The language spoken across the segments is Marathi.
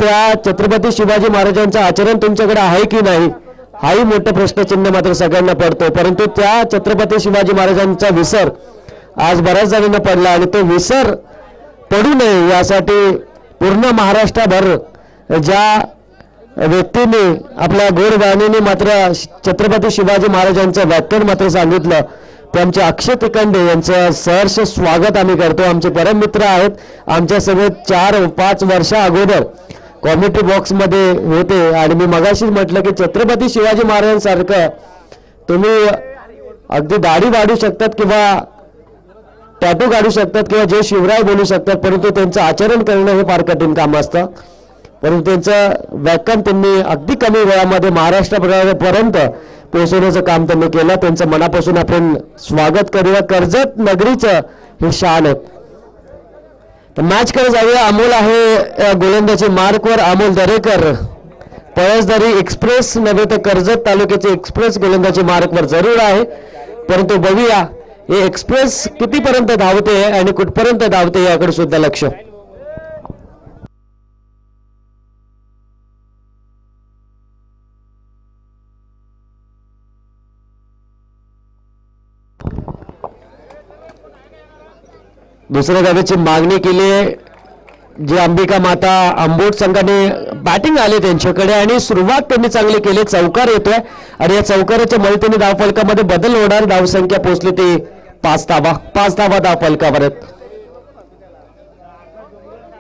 त्या छत्रपती शिवाजी महाराजांचं आचरण तुमच्याकडे आहे की नाही हाही मोठं प्रश्नचिन्ह मात्र सगळ्यांना पडतो. परंतु त्या छत्रपती शिवाजी महाराजांचा विसर आज बऱ्याच जणांना पडला आणि तो विसर पडू नये यासाठी पूर्ण महाराष्ट्रभर ज्या व्यक्तीने आपल्या गोडवाणीने मात्र छत्रपती शिवाजी महाराजांचं व्याख्यान मात्र सांगितलं ते आमचे अक्षय तिकंडे यांचं सहर्ष स्वागत आम्ही करतो. आमचे परम मित्र आहेत. आमच्या समेत 4-5 वर्षा अगोदर कॉमेडी बॉक्समध्ये होते आणि मी मगाशीच म्हटलं की छत्रपती शिवाजी महाराजांसारखं तुम्ही अगदी दाढी वाढू शकतात किंवा टॅटू काढू शकतात किंवा जे शिवराय बोलू शकतात, परंतु त्यांचं आचरण करणं हे फार कठीण काम असतं. परंतु त्यांचं व्याख्यान त्यांनी अगदी कमी वेळामध्ये महाराष्ट्रापर्यंत पोहोचवण्याचं काम त्यांनी केलं. त्यांचं मनापासून आपण स्वागत करूया. कर्जत नगरीचं हे शान आहे. तर मॅच कडे जाऊया. अमोल आहे गोलंदाजी मार्कवर. अमोल दरेकर पळसदरी एक्सप्रेस नव्हे तर कर्जत तालुक्याचे एक्सप्रेस गोलंदाजी मार्कवर जरूर आहे. परंतु बघूया हे एक्सप्रेस कितीपर्यंत धावते आणि कुठपर्यंत धावते याकडे सुद्धा लक्ष. दुसऱ्या धावेची मागणी केली आहे. जी अंबिका माता अंबोट संघाने बॅटिंग आले त्यांच्याकडे आणि सुरुवात त्यांनी चांगली केली. चौकार येतोय आणि या चौकाराच्या मदतीने धावफलकामध्ये बदल होणार. धावसंख्या पोहोचली ती 5 धावा धावफलकावर आहेत.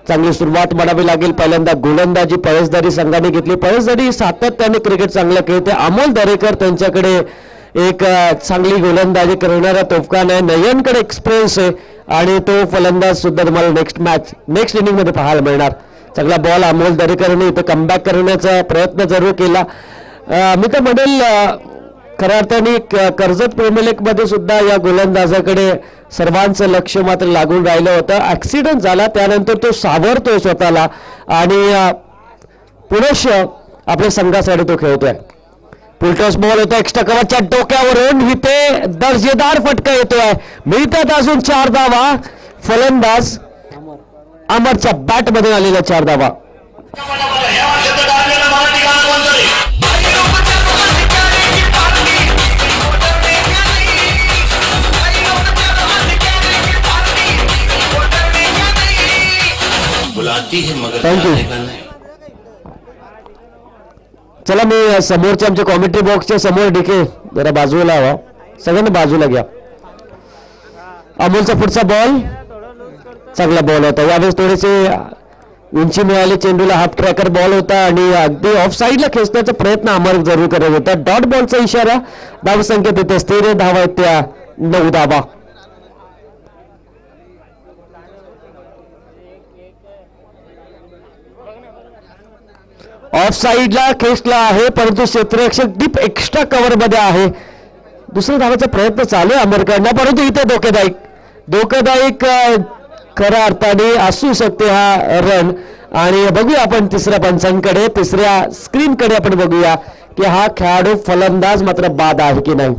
चांगली सुरुवात म्हणावी लागेल. पहिल्यांदा गोलंदाजी पळसदरी संघाने घेतली. पळसदरी सातत्याने क्रिकेट चांगलं खेळते. अमोल दरेकर त्यांच्याकडे एक चांगली गोलंदाजी करणारा तोफखान आहे. नयनकडे एक्सप्रेस आहे आणि तो फलंदाज सुद्धा तुम्हाला नेक्स्ट इनिंग मध्ये पाहायला मिळणार. चांगला बॉल अमोल दरेकरने इथे कमबॅक करण्याचा प्रयत्न जरूर केला. मी तर म्हणेल खऱ्या अर्थाने कर्जत प्रीमियर लीग मध्ये सुद्धा या गोलंदाजाकडे सर्वांचं लक्ष मात्र लागून राहिलं होतं. ऍक्सिडेंट झाला त्यानंतर तो सावरतोय स्वतःला आणि पुनश आपल्या संघासाठी तो खेळतोय. पुलटॉस बॉल होता एक्स्ट्रा कव्हरच्या डोक्यावरून इथे दर्जेदार फटका येतोय. मिळतात अजून 4 धावा. फलंदाज अमरच्या बॅट मध्ये आलेल्या 4 धावा. थँक्यू. चला मी समोरच्या आमच्या कॉमेंट्री बॉक्सच्या समोर डिके जरा बाजूला हवा. सगळ्यांना बाजूला घ्या. अमोलचा पुढचा बॉल चांगला बॉल होता. यावेळेस थोडेसे उंची मिळाली. चेंडूला हाफ ट्रॅकर बॉल होता आणि अगदी ऑफ साईडला खेचण्याचा प्रयत्न अमर जरूर करत होता. डॉट बॉलचा इशारा. धावसंख्या तिथे स्थिर धावा आहेत त्या 9 धावा. ऑफ साइडला खेचला आहे परंतु क्षेत्ररक्षक डीप एक्स्ट्रा कव्हर मध्ये आहे. दुसऱ्या धावाचा प्रयत्न चालू आहे अमरकडनं परंतु इथे धोकादायक खऱ्या अर्थाने असू शकते हा रन. आणि बघूया आपण तिसऱ्या पंचांकडे, तिसऱ्या स्क्रीनकडे आपण बघूया की हा खेळाडू फलंदाज मात्र बाद आहे की नाही.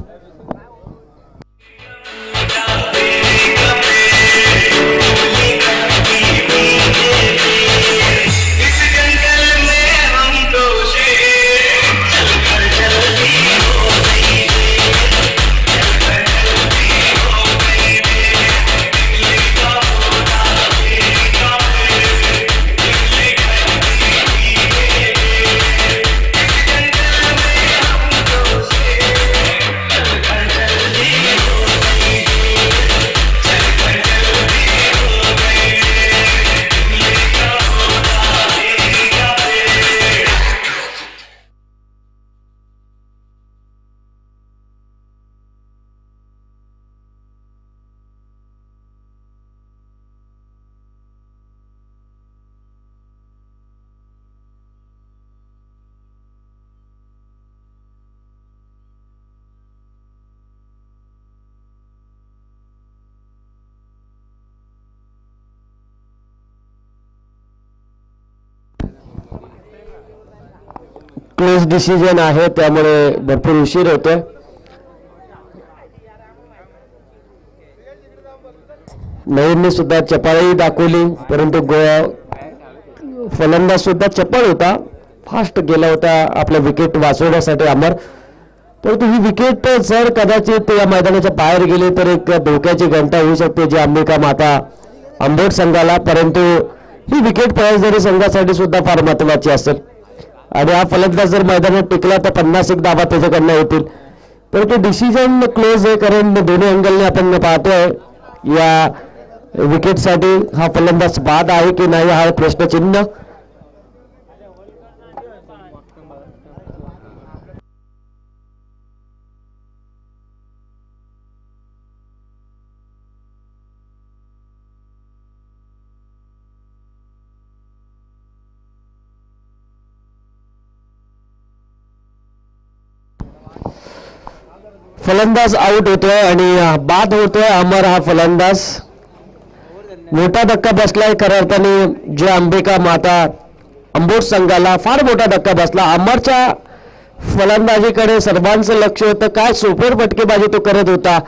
क्लोज डिसिजन आहे त्यामुळे भरपूर उशीर होतोय. नवीनने सुद्धा चपाळी दाखवली परंतु फलंदाज सुद्धा चपळ होता, फास्ट गेला होता आपल्या विकेट वाचवण्यासाठी अमर. परंतु ही विकेट जर कदाचित या मैदानाच्या बाहेर गेली तर एक धोक्याची घंटा होऊ शकते जी अंबिका माता अंबोट संघाला. परंतु ही विकेट पळसदरी संघासाठी सुद्धा फार महत्वाची असेल आणि हा फलंदाज जर मैदानात टिकला तर 51 धावा त्याच्याकडनं येतील. परंतु डिसिजन क्लोज आहे, कारण दोन्ही अँगलने आपण पाहतोय या विकेटसाठी हा फलंदाज बाद आहे की नाही हा प्रश्नचिन्ह. फलंदाज आउट होतोय आणि बाद होतोय अमर हा फलंदाज. मोठा धक्का बसलाय खऱ्या अर्थाने जे अंबिका माता अंबोट संघाला फार मोठा धक्का बसला. अमरच्या फलंदाजीकडे सर्वांचं लक्ष होतं, काय सुपर फटकेबाजी तो करत होता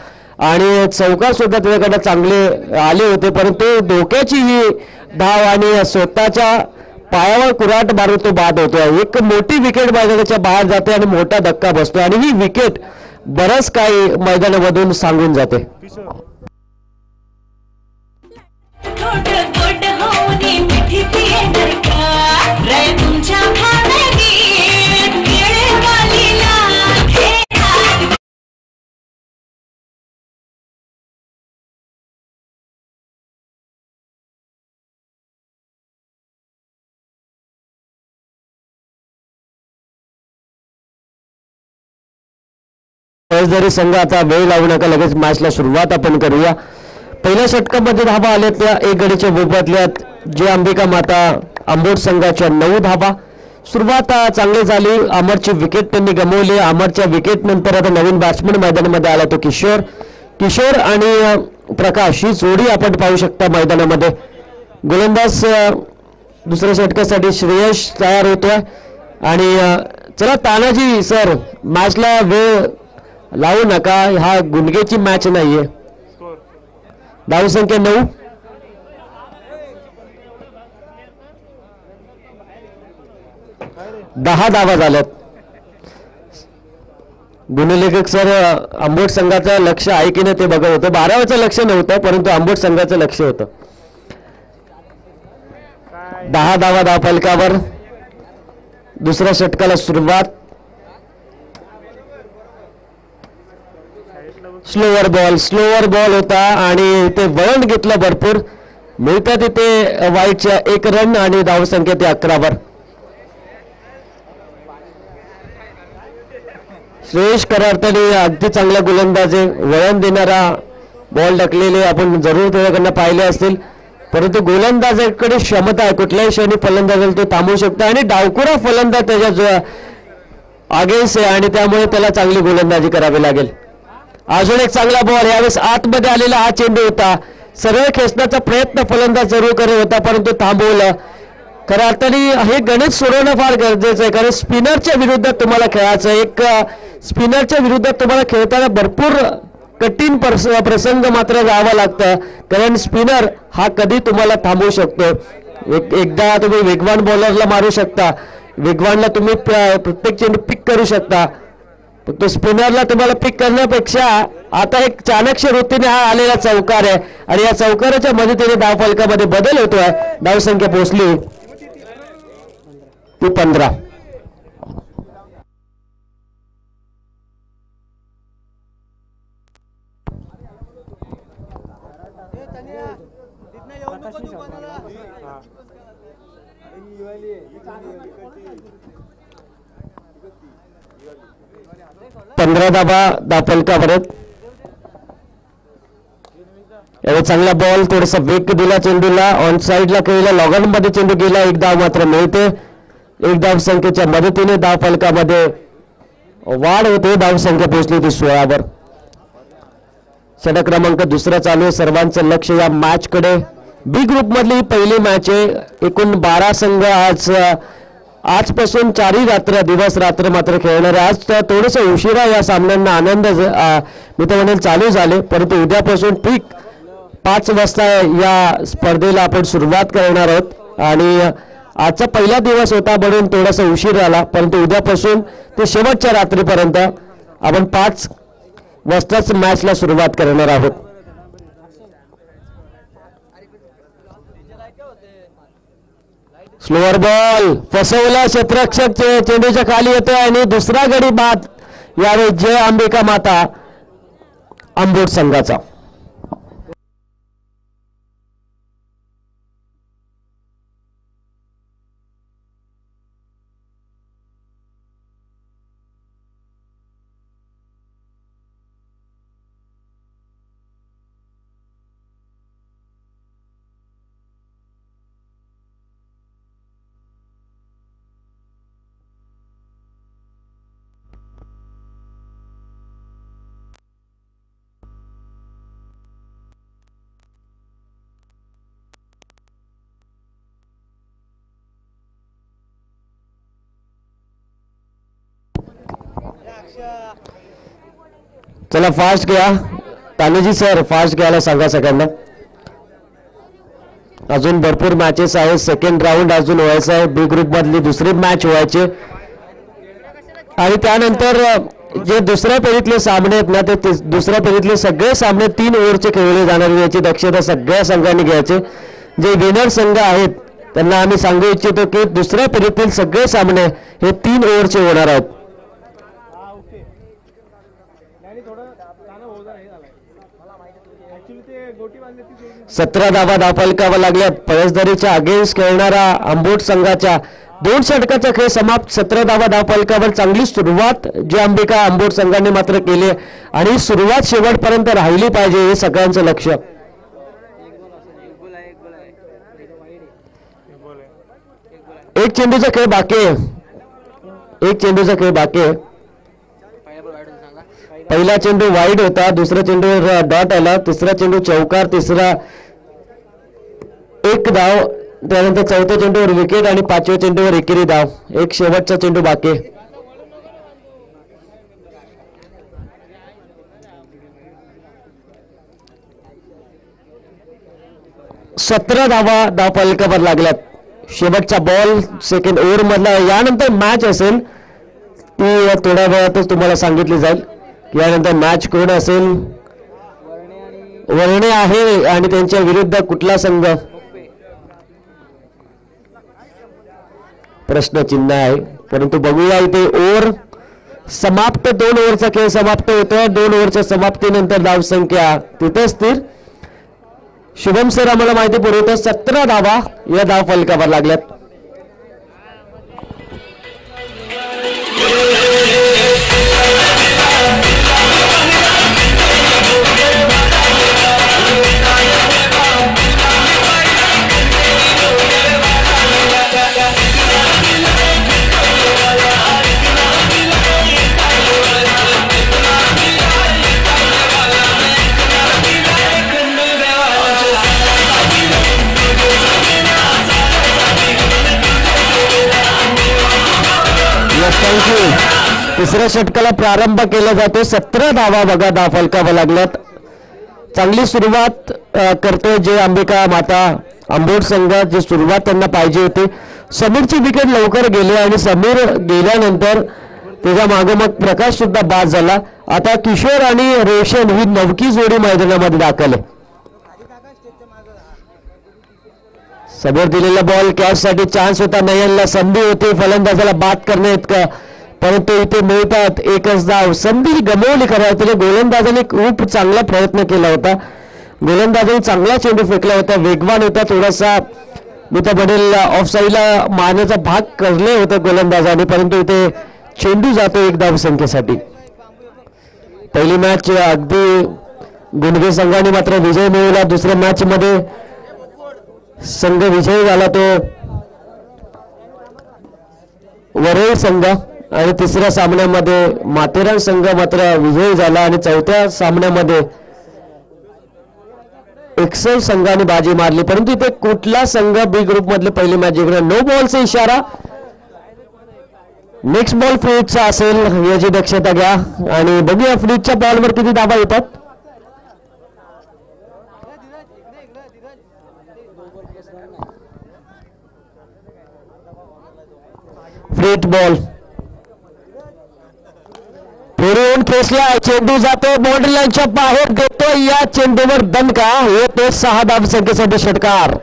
आणि चौकार सुद्धा त्याच्याकडे चांगले आले होते. परंतु धोक्याची ही धाव आणि स्वतःच्या पायावर कुराट मारून तो बाद होतोय. एक मोठी विकेट मैदानाच्या बाहेर जाते आणि मोठा धक्का बसतो आणि ही विकेट बरंच काही मैदानामधून सांगून जाते. फौजदारी संघ आता वेळ लावू नका, लगेच मॅचला सुरुवात आपण करूया. पहिल्या षटकामध्ये धावा आल्या त्या एक गडीच्या मोबदल्यात जे अंबिका माता अंबोट संघाच्या 9 धावा. सुरुवात चांगली झाली, अमरची विकेट त्यांनी गमावली. अमरच्या विकेट नंतर आता नवीन बॅट्समन मैदानामध्ये आला तो किशोर आणि प्रकाश ही जोडी आपण पाहू शकता मैदानामध्ये. गोलंदाज दुसऱ्या षटकासाठी श्रेयश तयार होतोय आणि चला तानाजी सर मॅचला वेळ लावू नका, हा गुणगेची मॅच नाहीये. धावसंख्या 9. दहा धावा झाल्यात. गुणलेखक सर अंबोट संघाचं लक्ष आहे की नाही ते बघत होतं. 12वाचं लक्ष नव्हतं परंतु अंबोट संघाचं लक्ष होतं. 10 धावा धावफलकावर. दुसऱ्या षटकाला सुरुवात. स्लोअर बॉल होता आणि ते वळण घेतलं भरपूर. मिळतात तिथे वाईटच्या 1 रन आणि धावसंख्या ते 11वर. श्रेयश खऱ्या अर्थाने अगदी चांगला गोलंदाज आहे, वळण देणारा बॉल टाकलेले आपण जरूर त्याच्याकडनं पाहिले असतील. परंतु गोलंदाजाकडे क्षमता आहे, कुठल्याही क्षणी फलंदाजाला तो थांबवू शकतो आणि डावखुरा फलंदाज त्याच्या अगेन्स्ट आहे आणि त्यामुळे त्याला चांगली गोलंदाजी करावी लागेल. अजून एक चांगला बॉल, यावेळेस आतमध्ये आलेला हा चेंडू होता. सरळ खेचण्याचा प्रयत्न फलंदाज जरूर करत होता परंतु थांबवलं. खऱ्या अर्थाने हे गणित सोडवणं फार गरजेचं आहे, कारण स्पिनरच्या विरुद्ध तुम्हाला खेळायचं. एक स्पिनरच्या विरुद्ध तुम्हाला खेळताना भरपूर कठीण प्रसंग मात्र जावं लागतं, कारण स्पिनर हा कधी तुम्हाला थांबवू शकतो. एकदा तुम्ही वेगवान बॉलरला मारू शकता, वेगवानला तुम्ही प्रत्येक चेंडू पिक करू शकता, तो स्पिनरला तुम्हाला पिक करण्यापेक्षा आता एक चाणक्य वृत्तीने हा आलेला चौकार आहे आणि या चौकाराच्या मदतीने धावफलकामध्ये बदल होतोय. धावसंख्या पोहोचली ती 15. धावा धावफलकावर. चांगला बॉल, थोडासा वेग दिला चेंडूला, ऑन साइडला केलेला, लॉगऑन मध्ये चेंडू गेला. 1 धाव मात्र मिळते. 1 धाव संख्येच्या मदतीने धावफलकामध्ये वाढ होते. धावसंख्या पोहोचली ती 16वर. षटक क्रमांक 2 चालू आहे. सर्वांचं लक्ष या मॅच कडे. बी ग्रुप मधली पहिली मॅच आहे. एकूण 12 संघ आजपासून 4 दिवस रात्र मात्र खेळणार आहे. आज थोडस उशिरा या सामन्यांना आनंद मी तर म्हणेल चालू झाले, परंतु उद्यापासून ठीक 5 वाजता या स्पर्धेला आपण सुरुवात करणार आहोत आणि आजचा पहिला दिवस होता म्हणून थोडासा उशीर झाला, परंतु उद्यापासून ते शेवटच्या रात्रीपर्यंत आपण 5 वाजताच मॅचला सुरुवात करणार आहोत. स्लोअर बॉल फसवला, क्षेत्ररक्षक चेंडूच्या खाली येतोय आणि दुसरा गडी बाद यावेळी जय अंबिका माता अंबोट संघाचा. चला फास्ट घ्या तानाजी सर, फास्ट घ्यायला सांगा सगळ्यांना. अजून भरपूर मॅचेस आहेत. सेकंड राऊंड अजून व्हायचं आहे. बी ग्रुप मधली दुसरी मॅच व्हायची आणि त्यानंतर जे दुसऱ्या फेरीतले सामने आहेत ना, ते दुसऱ्या फेरीतले सगळे सामने 3 ओव्हरचे खेळले जाणार. याची दक्षता सगळ्या संघांनी घ्यायचे. जे विनर संघ आहेत त्यांना आम्ही सांगू इच्छितो की दुसऱ्या फेरीतील सगळे सामने हे 3 ओव्हरचे होणार आहेत. 17 धावा धावफलकावर लागल्यात. पळसदरीच्या अगेन्स्ट खेळणारा अंबोट संघाच्या 2 षटकाचा खेळ समाप्त. 17 धावा धावफलकावर चांगली सुरुवात जे अंबिका अंबोट संघाने मात्र केली आणि सुरुवात शेवटपर्यंत राहिली पाहिजे हे सगळ्यांचं लक्ष. एक चेंडूचा खेळ बाकी आहे. एक चेंडूचा खेळ बाकी आहे. पहिला चेंडू वाईड होता, दुसरा चेंडूवर डॉट आला, तिसरा चेंडू चौकार, तिसरा 1 धाव, त्यानंतर चौथ्या चेंडूवर विकेट आणि 5व्या चेंडूवर एकेरी धाव. एक शेवटचा चेंडू बाकी. 17 धावा धावफलकावर लागल्यात. शेवटचा बॉल सेकंड ओव्हर मधला. यानंतर मॅच असेल ती थोड्या वेळातच तुम्हाला सांगितली जाईल. यानंतर मॅच कोण असेल. वर्णे आहे आणि त्यांच्या विरुद्ध कुठला संघ प्रश्नचिन्ह आहे. परंतु बघूया इथे ओव्हर समाप्त. 2 ओव्हरचा खेळ समाप्त होतो. 2 ओव्हरच्या समाप्तीनंतर धावसंख्या तिथे स्थिर. शुभम सर आम्हाला माहिती पुरवतात 17 धावा या धावफलकावर लागल्यात. तिसऱ्या षटकाला प्रारंभ केला जातो. 17 धावा बघा धावफलकावर लागल्यात. चांगली सुरुवात करतोय जे अंबिका माता अंबोट संघ. जी सुरुवात त्यांना पाहिजे होती. समीरची विकेट लवकर गेली आणि समीर गेल्यानंतर त्याच्या मागोमाग प्रकाश सुद्धा बाद झाला. आता किशोर आणि रोशन ही नवकी जोडी मैदानामध्ये दाखल आहे. समोर दिलेला बॉल कॅच साठी चान्स होता. नयनला संधी होती फलंदाजाला बाद करणे इतका, परंतु इथे मिळतात 1च धाव. संधी गमावली खरं तर गोलंदाजाने खूप चांगला प्रयत्न केला होता. गोलंदाजाने चांगला चेंडू फेकला होता. वेगवान होता थोडासा. मी तर म्हणेल ऑफ साईडला मारण्याचा भाग करले होते गोलंदाजाने, परंतु इथे चेंडू जातो 1 धावसंख्येसाठी. पहिली मॅच अगदी गुंडगे संघाने मात्र विजय मिळवला. दुसऱ्या मॅच मध्ये संघ विजयी झाला तो वरळी संघ आणि तिसऱ्या सामन्यामध्ये माथेरान संघ मात्र विजयी झाला आणि चौथ्या सामन्यामध्ये एक्सेल संघाने बाजी मारली. परंतु इथे कुठला संघ बी ग्रुप मधले पहिली मॅच जिंकणार. नो बॉलचा इशारा. नेक्स्ट बॉल फ्रीजचा असेल याची दक्षता घ्या आणि बघूया फ्रीजच्या बॉलवर किती धावा येतात. ब्रीट बॉल फिरून खेचला चेंडू जातो बाउंड्री लाईनच्या बाहेर देतो या चेंडूवर दणका येतो 6 धावसंख्येसाठी षटकार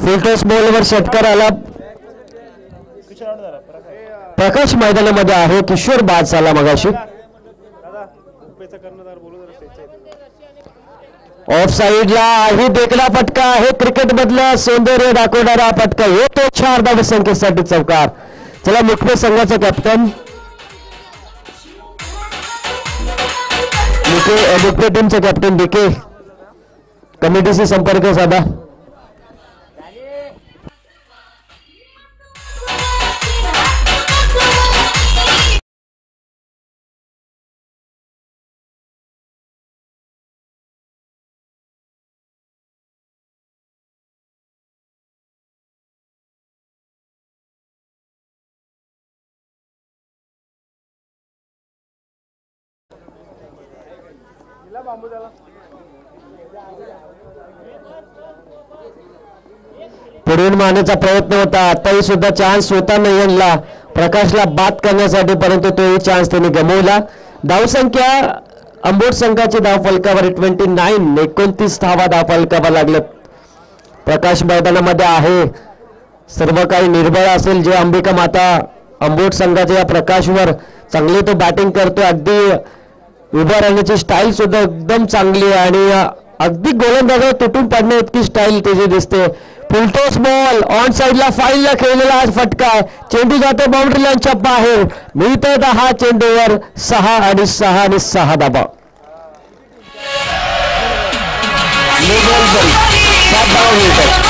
फुलटॉस बॉलवर षटकार आला प्रकाश मैदानामध्ये आहे किशोर बाद झाला मगाशी ऑफ साइडला ही देखला फटका आहे क्रिकेट मधला सौंदर्य दाखवणारा फटका येतो 4 धावसंख्येसाठी चौकार चला मुख्य संघाचा कॅप्टन मुख्य टीमचा कॅप्टन डीके कमिटीशी संपर्क साधा पुढील मारण्याचा प्रयत्न होता आताही सुद्धा चान्स होता नयनला प्रकाशला बाद करण्यासाठी परंतु तोही चान्स त्यांनी गमावला धावसंख्या अंबोड संघाची धाव फलकावर 29 धावा धाव फलकावर लागलेत प्रकाश मैदानामध्ये आहे सर्व काही निर्बळ असेल जे अंबिका माता अंबोड संघाच्या या प्रकाशवर चांगली तो बॅटिंग करतो अगदी उभा राहण्याची स्टाईल सुद्धा एकदम चांगली आहे आणि अगदी गोलंदाजावर तुटून पडणे इतकी स्टाईल त्याची दिसते फुलटॉस बॉल ऑन साइडला फाईलला खेळलेला आज फटका चेंडू जातो बाउंड्री लाईनच्या बाहेर मिळतो 10 चेंडूवर 6 आणि 6 धावा 7 धावा मिळतात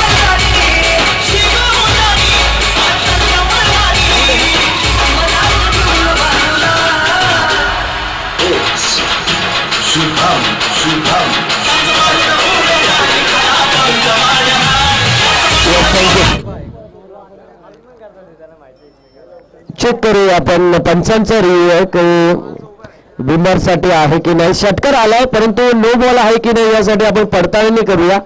चेक करूया आपण पंचांचा रिव्ह्यू बिमर साठी आहे की नाही षटकार आलाय परंतु नो बॉल आहे की नाही यासाठी आपण पडताळणी करूया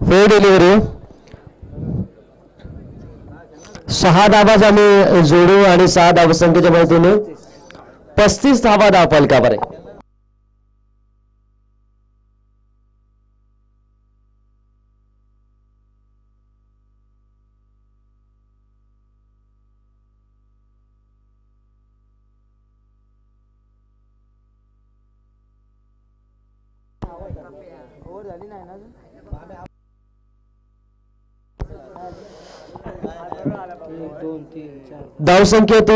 फेर डिलिव्हरी 6 धावा आम्ही जोडू आणि 6 धावसंख्येच्या मदतीने 35 धावा धाव फलकावर आहे धावसंख्या ती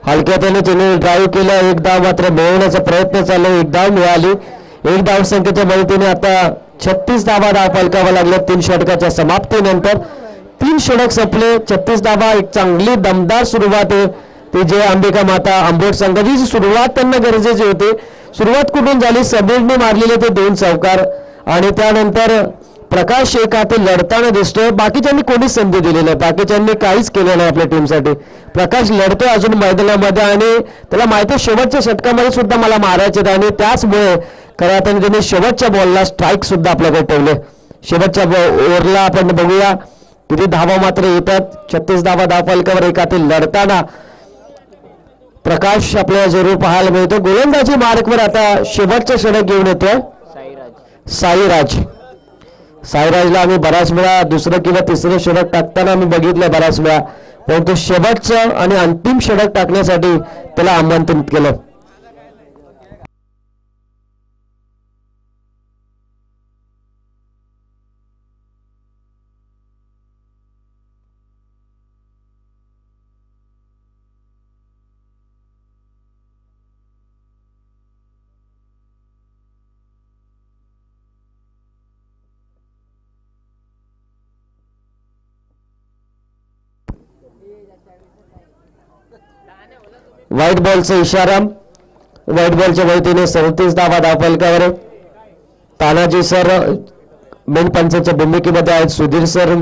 हलक्या त्याने ड्राईव्ह केला एक धाव मात्र मिळवण्याचा प्रयत्न चालू एक धाव मिळाली एक धावसंख्येच्या मदतीने आता 36 धावा धाव फलकावा लागल्या 3 षटकाच्या समाप्तीनंतर 3 षटक संपले, 36 धावा. एक चांगली दमदार सुरुवात आहे ती जे अंबिका माता आंबोट संघाची सुरुवात त्यांना गरजेची होती. सुरुवात कुठून झाली? समीरने मारलेले ते 2 चौकार आणि त्यानंतर प्रकाश एक हाती लढताना दिसतोय. बाकीच्यांनी कोणीच संधी दिली नाही, बाकीच्यांनी काहीच केलं नाही आपल्या टीमसाठी. प्रकाश लढतोय अजून मैदानामध्ये आणि त्याला माहिती आहे शेवटच्या षटकामध्ये सुद्धा मला मारायचे आणि त्याचमुळे खऱ्या अर्थाने त्यांनी शेवटच्या बॉलला स्ट्राईक सुद्धा आपल्याकडे ठेवले. शेवटच्या ओव्हरला आपण बघूया किती धावा मात्र येतात. 36 धावा धावफलकावर एक हाती लढताना प्रकाश आपल्याला जरूर पाहायला मिळतो. गोलंदाजी मार्कवर आता शेवटचं षटक घेऊन येतोय साईराजला आम्ही बऱ्याच वेळा दुसरं किंवा तिसरं षटक टाकताना आम्ही बघितलं बऱ्याच वेळा, परंतु शेवटचं आणि अंतिम षटक टाकण्यासाठी त्याला आमंत्रित केलं. व्हाईट बॉलचा इशारा. व्हाईट बॉलच्या वतीने 37 धावा धावफलकावर. तानाजी सर मेन पंचांच्या भूमिकेमध्ये आहेत, सुधीर सर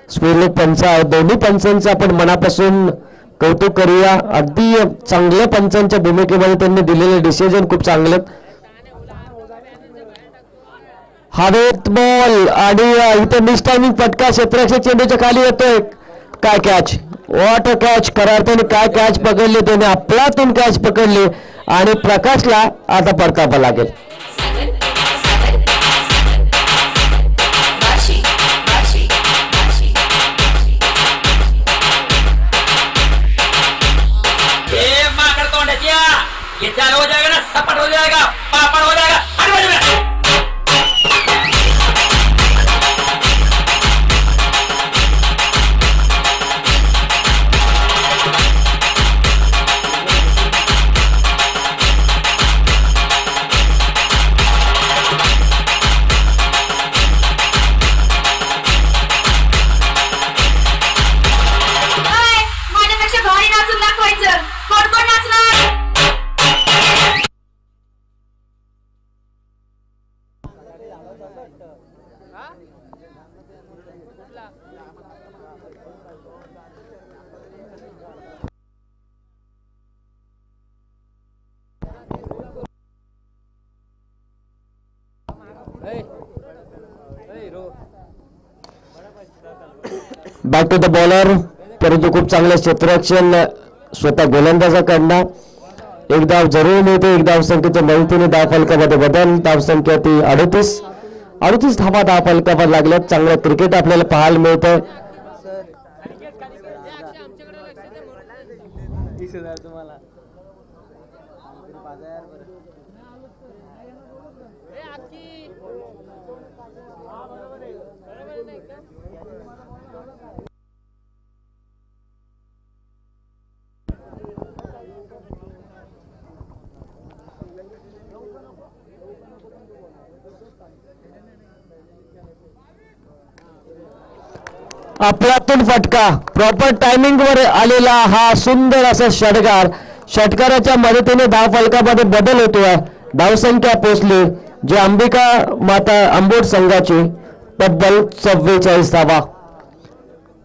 स्फूर्णिक पंच आहेत. दोन्ही पंचांचं आपण मनापासून कौतुक करूया. अगदी चांगल्या पंचांच्या भूमिकेमध्ये त्यांनी दिलेले डिसिजन खूप चांगले. हवेत बॉल आणि इथे मिस टायमिंग फटका क्षेत्ररक्षक चेंडूच्या खाली येतोय. काय कॅच, वॉट अ कॅच. खऱ्या अर्थाने काय कॅच पकडली त्याने, आपल्यातून कॅच पकडली आणि प्रकाशला आता परतावा लागेल. हो जाएगा ना, सपट हो जाएगा, पापड़ हो जाएगा. बॅक टू द बॉलर, परंतु खूप चांगलं क्षेत्ररक्षण स्वतः गोलंदाजाकडनं. एक धाव जरूर मिळते. एक धावसंख्येच्या मदतीने धावफलकामध्ये बदल. धावसंख्या ती 38 धावा धावफलकावर लागल्यात. चांगलं क्रिकेट आपल्याला पाहायला मिळतंय. आपल्यातून फटका, प्रॉपर टायमिंग वर आलेला हा सुंदर असा षटकार. षटकाराच्या मदतीने धावफलकामध्ये बदल होतोय. धावसंख्या पोहोचली जे अंबिका माता आंबोट संघाची तब्बल 44 धावा.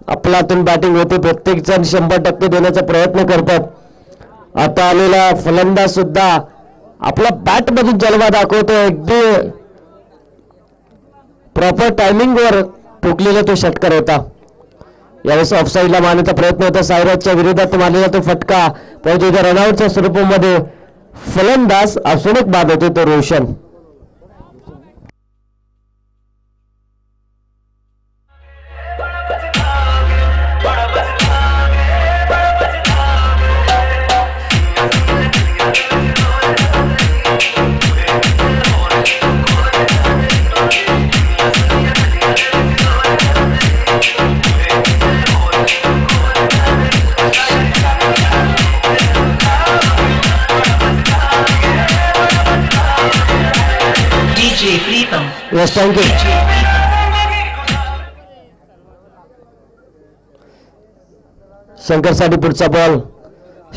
आपल्यातून बॅटिंग होते. प्रत्येक जण 100% देण्याचा प्रयत्न करतात. आता आलेला फलंदाज सुद्धा आपला बॅट मधून जलवा दाखवतोय. अगदी प्रॉपर टायमिंग वर ठोकलेला तो षटकार होता. यावेळेस ऑफसाईडला मारण्याचा प्रयत्न होता. साईराजच्या विरोधात मारलेला तो फटका, परंतु इथे रनआउटच्या स्वरूपामध्ये फलंदाज असून एक बाद होते तो रोशन. Yes, thank you. शंकरसाठी पुढचा बॉल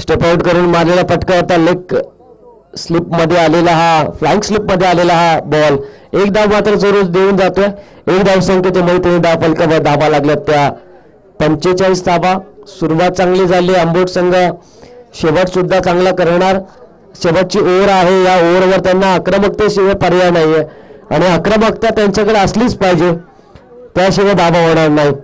स्टेप आउट करून मारलेला फटका होता. लेग स्लिप मध्ये आलेला हा फ्लाइंग स्लिप मध्ये आलेला हा बॉल. एक धाव मात्र जरूर देऊन जातोय. एक धाव संख्येच्या मैत्रिणी धाव फलकावर धावा लागल्यात त्या 45 धावा. सुरुवात चांगली झाली. आंबोट संघ शेवट सुद्धा चांगला करणार. शेवटची ओव्हर आहे. या ओव्हरवर त्यांना आक्रमकतेशिवाय पर्याय नाहीये आणि आक्रमकता त्यांच्याकडे असलीच पाहिजे, त्याशिवाय धावा होणार नाही.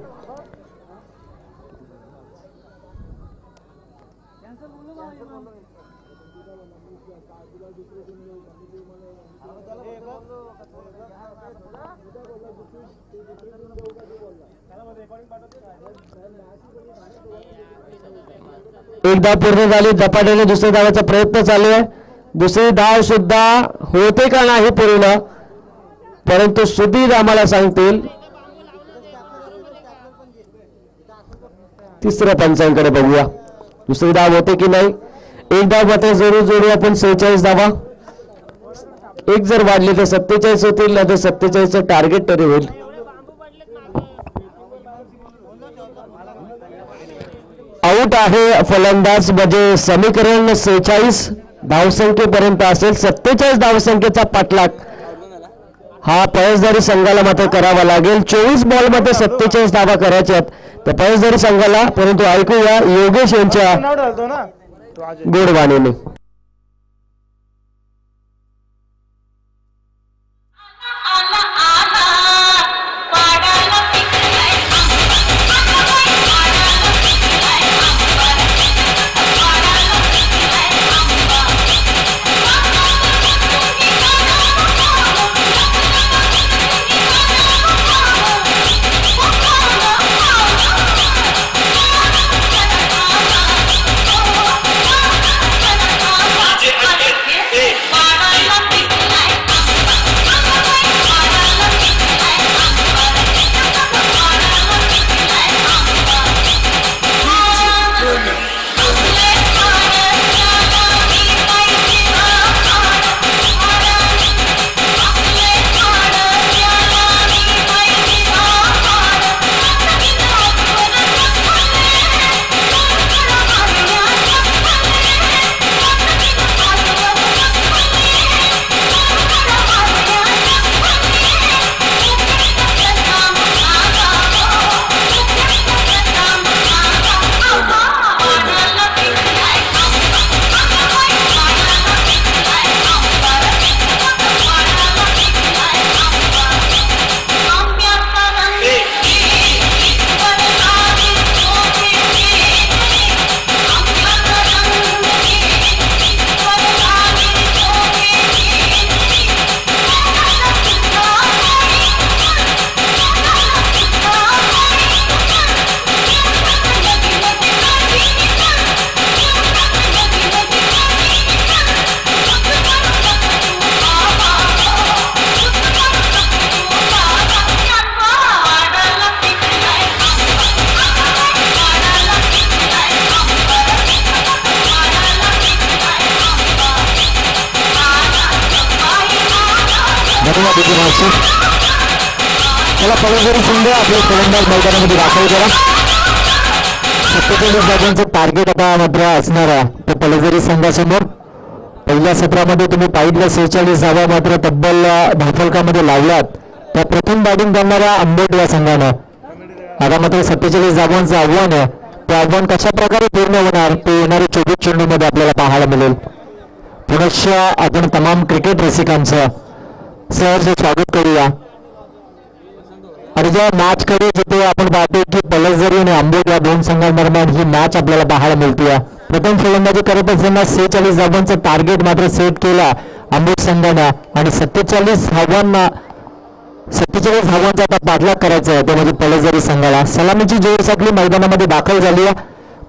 एक धाव पूर्ण झाली. झपाट्याने दुसऱ्या धावाचा प्रयत्न चालू आहे. दुसरी धाव सुद्धा होते का नाही पूर्ण, परंतु सुधीर आम्हाला सांगतील. तिसऱ्या पंचांकडे बघूया दुसरी धाव होते की नाही. एक धाव मात्र जरूर जोडू आपण. 46 धावा. एक जर वाढली तर 47 होतील, नाही तर 47चं टार्गेट तरी होईल. आउट आहे फलंदाज म्हणजे समीकरण 46 धावसंख्येपर्यंत असेल. 47 धावसंख्येचा पाठलाग हा पयसदारी संघाला मात्र करावा लागेल. 24 बॉल मध्ये 47 धावा करायच्या आहेत त्या पयसदारी संघाला. परंतु ऐकूया योगेश यांच्या गोडवाणीने. त्याला पलसदारी संघ आपले फलंदाज मैदानामध्ये दाखल करा. 47 धावांचं टार्गेट आता मात्र असणार आहे तो पलसदारी संघासमोर. पहिल्या सत्रामध्ये तुम्ही पाहिलं 46 धावा मात्र तब्बल धावफलकामध्ये लावल्यात त्या प्रथम बॅटिंग करणाऱ्या आंबोट या संघानं. आता मात्र 47 धावांचं आव्हान आहे. ते आव्हान कशा प्रकारे पूर्ण होणार ते येणारे 24 चेंडूमध्ये आपल्याला पाहायला मिळेल. पुनश्च आपण तमाम क्रिकेट रसिकांचं सहर्ष स्वागत करूया. आणि ज्या मॅच कडे जिथे आपण पाहतो की पलसदारी आणि आंबोट या दोन संघांदरम्यान ही मॅच आपल्याला पाहायला मिळते. प्रथम फलंदाजी करत असताना 46 धावांचं टार्गेट मात्र सेट केला आंबोट संघानं आणि 47 धावांचा आता पाठलाग करायचा आहे ते म्हणजे पलसदारी संघाला. सलामीची जोर साखळी मैदानामध्ये दाखल झाली आहे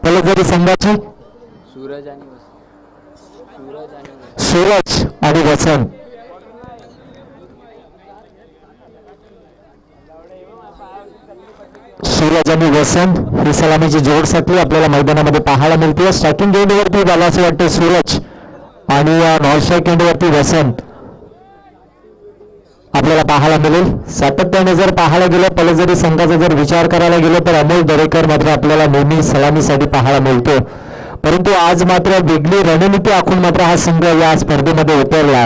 पलसदारी संघाची. सूरज आणि वसंत सूरज आणि वसंत ही सलामीची जोड साखळी आपल्याला मैदानामध्ये पाहायला मिळते. स्ट्रायकिंग एंडवरती मला असं वाटतं सूरज आणि नॉन स्ट्राईक एंडवरती वसंत. आपल्याला पाहायला मिळेल. सातत्याने जर पाहायला गेलं पलजरी संघाचा जर विचार करायला गेलो तर अमोल दरेकर मात्र आपल्याला नेहमी सलामीसाठी पाहायला मिळतो. परंतु आज मात्र वेगळी रणनीती आखून मात्र हा संघ या स्पर्धेमध्ये उतरला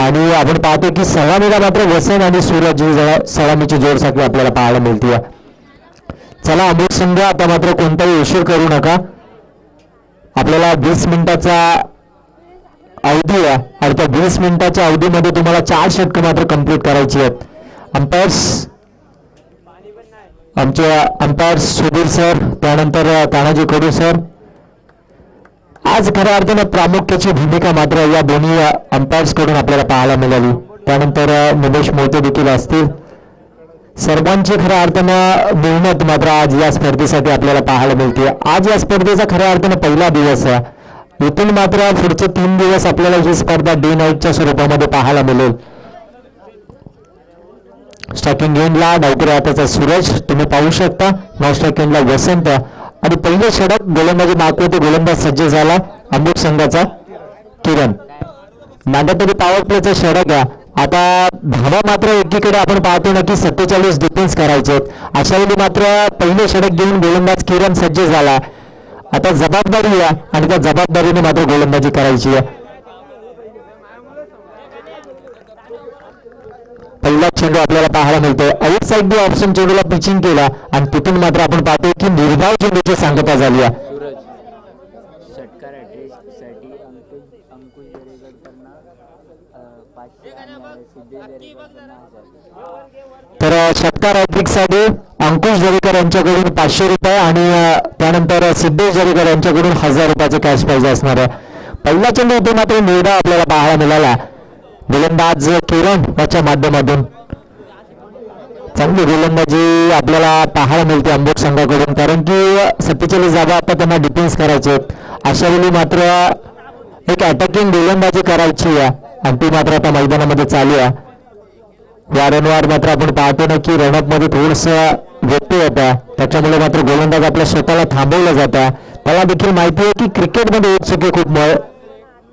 आणि आपण पाहतो की सलामीला मात्र वसन आणि सूरज ही सलामीची जोड साखळी आपल्याला पाहायला मिळते. चला अमोल संघ आता मात्र कोणताही उशीर करू नका. आपल्याला 20 मिनिटाचा अवधी आहे आणि त्या 20 मिनिटाच्या अवधीमध्ये तुम्हाला 4 षटकं मात्र कंप्लीट करायची आहेत. आमचे अंपायर्स सुधीर सर, त्यानंतर तानाजी कडू सर. आज खऱ्या अर्थानं प्रामुख्याची भूमिका मात्र या दोन्ही अंपायर्स कडून आपल्याला पाहायला मिळाली. त्यानंतर निमेश मोहिते देखील असतील. सर्वांची खऱ्या अर्थानं मेहनत मात्र आज या स्पर्धेसाठी आपल्याला पाहायला मिळते. आज या स्पर्धेचा खऱ्या अर्थानं पहिला दिवस आहे. इथून मात्र पुढचे 3 दिवस आपल्याला ही स्पर्धा डे नाईटच्या स्वरूपामध्ये पाहायला मिळेल. स्ट्रायकिंग एंडला डावकरी हाताचा सूरज तुम्ही पाहू शकता. नॉन स्ट्रायकिंग एंडला वसंत आणि पहिले षटक गोलंदाजी मागवते गोलंदाज सज्ज झाला अमृत संघाचा किरण. मॅन्डेटरी पॉवर प्लेचा षटक आहे. आता धावा मात्र एकीकडे आपण पाहतो ना की 47 डिफेन्स करायचे आहेत. अशा वेळी मात्र पहिले षटक घेऊन गोलंदाज किरण सज्ज झाला. आता जबाबदारी आहे आणि त्या जबाबदारीने मात्र गोलंदाजी करायची आहे. पहिला चेंडू आपल्याला पाहायला मिळतोय. आउट साइड ऑप्शन चेंडूला पिचिंग केला आणि तिथून मात्र आपण पाहतो की निर्धाव चेंडूची सांगता झाली आहे. तर षटकार हॅट्रिकसाठी अंकुश दरेकर यांच्याकडून 500 रुपये आणि त्यानंतर सिद्धेश दरेकर यांच्याकडून 1000 रुपयाचे कॅश प्राइज असणार आहे. पहिला चेंडू इथे मात्र निर्धाव आपल्याला पाहायला मिळाला. गोलंदाज किरण याच्या माध्यमातून चांगली गोलंदाजी आपल्याला पाहायला मिळते अंबोट संघाकडून, कारण की 47 जागा आता त्यांना डिफेन्स करायचे. अशा वेळी मात्र एक अटॅकिंग गोलंदाजी करायची आहे आणि ती मात्र आता मैदानामध्ये चालू आहे. वारंवार मात्र आपण पाहतो ना की रनअपमध्ये थोडंसं व्यत्यय होता, त्याच्यामुळे मात्र गोलंदाज आपल्या स्वतःला थांबवलं जातं. त्याला देखील माहिती आहे की क्रिकेटमध्ये एक चुकी खूप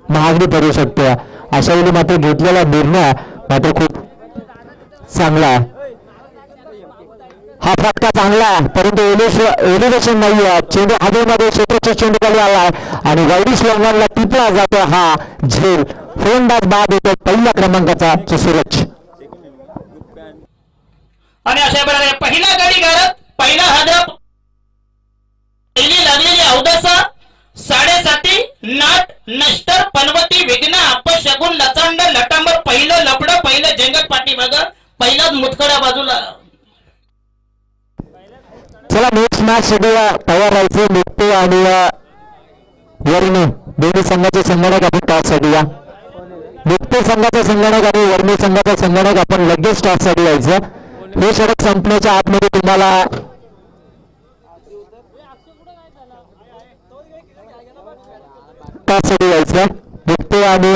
महागडी पडू शकते. अशा वेळी मात्र घेतलेला निर्णय मात्र खूप चांगला आहे. हा फटका चांगला आहे परंतु एलिव्हेशन नाही आहे. चेंडू हवेमध्ये क्षेत्राच्या चेंडू खाली आलाय आणि वाईडिश लॉंगॉनला टिपला जातो. हा झेल फलंदाज बाद होतो पहिल्या क्रमांकाचा सूरज. आणि अशा प्रकारे पहिला गडी घालत पहिला हदफ पहिली लागलेली अवदसा 7.5 नाट नष्टर पनवती विघ्न अपशगुन लचांड लटांबर पहिलं लपड पहिलं जंगट पाठीमाग पहिलाच मुतखडा बाजूला. चला नेक्स्ट मॅच शेड्यूल तयार राहायचं. मुक्ते आणि वर्णी दोन्ही संघाचे संगणक आपण टॉस साठी या. मुक्ते संघाचा संगणक आणि वर्णी संघाचा संगणक आपण लगेच टॉस साठी यायचं. हे षटक संपण्याच्या आतमध्ये तुम्हाला टॉस साठी यायचं. मुक्ते आणि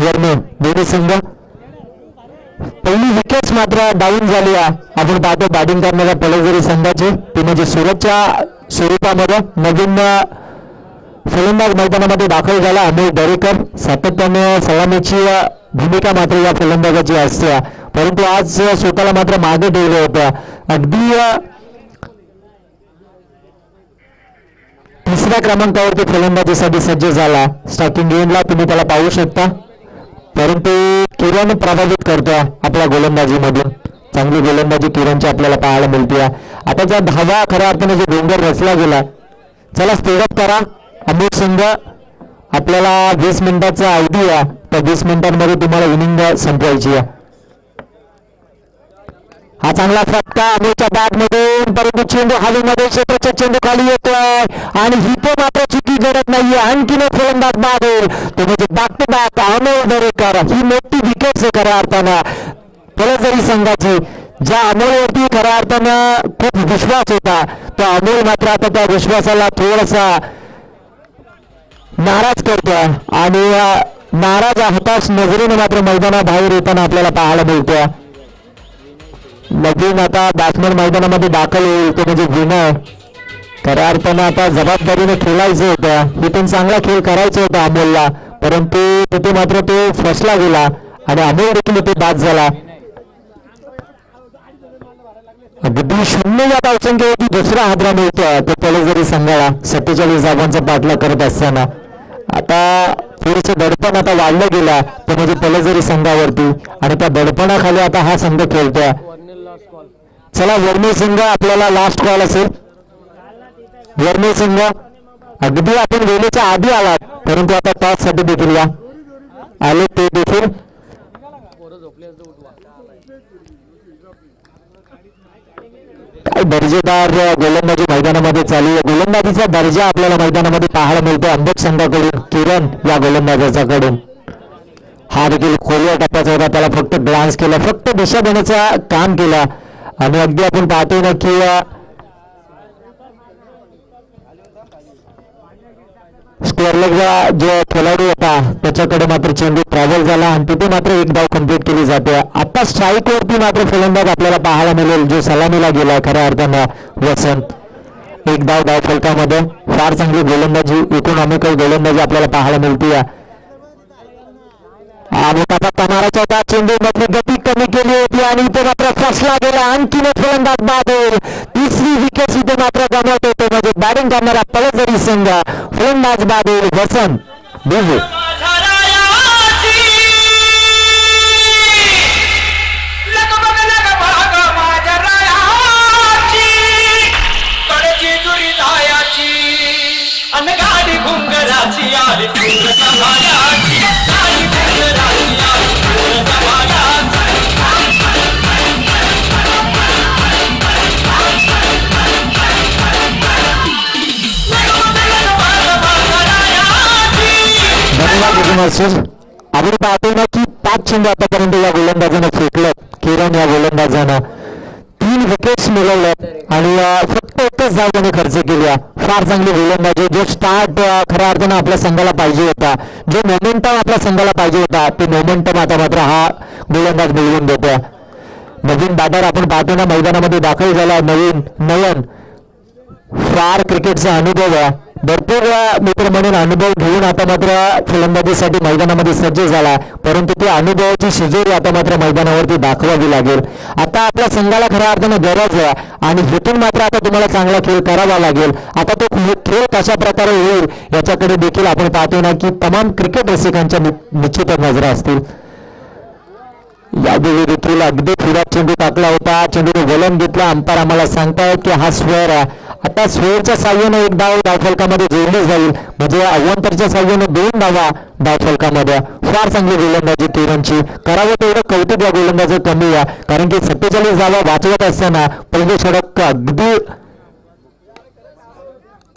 वर्णी दोन्ही संघ. पहिली विकेट्स मात्र डाऊन झाली आहे. आपण पाहतो बॅटिंग करणाऱ्या पलजरी संघाची ती म्हणजे सुरतच्या स्वरूपामध्ये नवीन फलंदाज मैदानामध्ये दाखल झाला अमोल दरेकर. सातत्याने सलामीची भूमिका मात्र या फलंदाजाची असते, परंतु आज स्वतःला मात्र मागे ठेवले होत्या. अगदी तिसऱ्या क्रमांकावरती फलंदाजीसाठी सज्ज झाला. स्ट्रायकिंग एंडला तुम्ही त्याला पाहू शकता, परंतु किरण प्रभावित करतोय आपल्या गोलंदाजीमधून. चांगली गोलंदाजी किरणची आपल्याला पाहायला मिळते. आता ज्या धावा खऱ्या अर्थाने जो डोंगर रचला गेला, चला स्पीडअप करा. अमोल संघ आपल्याला 20 मिनिटाचा अवधी आहे, त्या 20 मिनिटांमध्ये तुम्हाला इनिंग संपवायची आहे. हा चांगला फटका अमोलच्या बॅट मधून, परंतु चेंडू हवेमध्ये क्षेत्राच्या चेंडू खाली येतोय आणि इथे मात्र चुकी घडत नाहीये. आणखीन एक फलंदाज बाद होईल तो म्हणजे back to back Amol Darekar. ही मोठी विकेट आहे खऱ्या अर्थानं पलजरी संघाची. ज्या अमोलवरती खऱ्या अर्थानं खूप विश्वास होता, तो अमोल मात्र आता त्या विश्वासाला थोडासा नाराज करतोय आणि नाराज हताश नजरेने मात्र मैदानाबाहेर येताना आपल्याला पाहायला मिळतोय. नवीन आता बॅट्समॅन मैदानामध्ये दाखल होईल तो म्हणजे विनय. खऱ्या अर्थानं आता जबाबदारीने खेळायचं होतं, इथून चांगला खेळ करायचा होता अमोलला, परंतु तिथे मात्र तो फसला गेला आणि अमोल देखील इथे बाद झाला. अगदी 0 या धावसंख्येवरती दुसरा हादरा मिळतोय तो पलसदरी संघाला 47 धावांचा पाठलाग करत असताना. आता थोडंसं दडपण आता वाढलं गेला ते म्हणजे पलसदरी संघावरती आणि त्या दडपणाखाली आता हा संघ खेळतोय. चला वर्णी संघ आपल्याला लास्ट कॉल असेल. वर्णी संघ अगदी आपण वेळेच्या आधी आलात परंतु आता टॉस साठी देखील या आले ते देखील. काय दर्जेदार गोलंदाजी मैदानामध्ये चालू आहे. गोलंदाजीचा दर्जा आपल्याला मैदानामध्ये पाहायला मिळतो अंबट संघाकडून किरण या गोलंदाजाकडून. हा देखील खोलवर टप्प्याचा होता त्याला फक्त ग्लान्स केला फक्त दिशा देण्याचा काम केला आणि अगदी आपण पाहतो ना की स्क्वेअरलेगचा जो खेळाडू होता त्याच्याकडे मात्र चेंडू ट्रॅव्हल झाला आणि तिथे मात्र एक धाव कंप्लीट केली जाते. आता स्ट्राईक वरती मात्र फलंदाज आपल्याला पाहायला मिळेल जो सलामीला गेला खऱ्या अर्थानं वसंत. एक धाव फलकामध्ये फार चांगली गोलंदाजी इकॉनॉमिकल गोलंदाजी आपल्याला पाहायला मिळते. मारायचा होता चेंडू मधली गती कमी केली होती आणि इथे मात्र फसला गेला. आणखीन एक फलंदाज बाद होईल. तिसरी विकेट इथे मात्र गमवत होते म्हणजे बॅटिंग करणारा पलसदरी संघ फलंदाज बाद होईल वसंत बिजू. आपण पाहतो ना की 5 चेंडू आतापर्यंत या गोलंदाजानं फेकलं. किरण या गोलंदाजानं 3 विकेट्स मिळवल्यात आणि फक्त एकच धाव त्याने खर्च केल्या. फार चांगली गोलंदाजी जो स्टार्ट खऱ्या अर्थानं आपल्या संघाला पाहिजे होता जो मोमेंटम आपल्या संघाला पाहिजे होता ते मोमेंटम आता मात्र हा गोलंदाज मिळवून देतोय. नवीन बॅटर आपण पाहतो ना मैदानामध्ये दाखल झाला नवीन नयन. फार क्रिकेटचा अनुभव आहे भरपूर मित्र म्हणून अनुभव घेऊन आता मात्र फलंदाजीसाठी मैदानामध्ये सज्ज झाला परंतु त्या अनुभवाची शिजोरी आता मात्र मैदानावरती दाखवावी लागेल. आता आपल्या संघाला खऱ्या अर्थानं गरज आहे आणि हेतून मात्र आता तुम्हाला चांगला खेळ करावा लागेल. आता तो खेळ कशा प्रकारे होईल याच्याकडे देखील आपण पाहतो ना की तमाम क्रिकेट रसिकांच्या निश्चितच नजरा असतील. यावेळी देखील अगदी फिरात चेंडू टाकला होता. चेंडूने वलन घेतला. अंपायर आम्हाला सांगतायत की हा स्क्वेअर आहे. आता स्क्वेअरच्या साह्याने एक धावफलकामध्ये जोडली जाईल म्हणजे अव्वंतरच्या साह्याने 2 धावा धावफलकामध्ये. फार चांगली गोलंदाजी किरणची करावं तेवढं कौतुक या गोलंदाजी कमी आहे कारण की 47 धावा वाचवत असताना पहिले षटक अगदी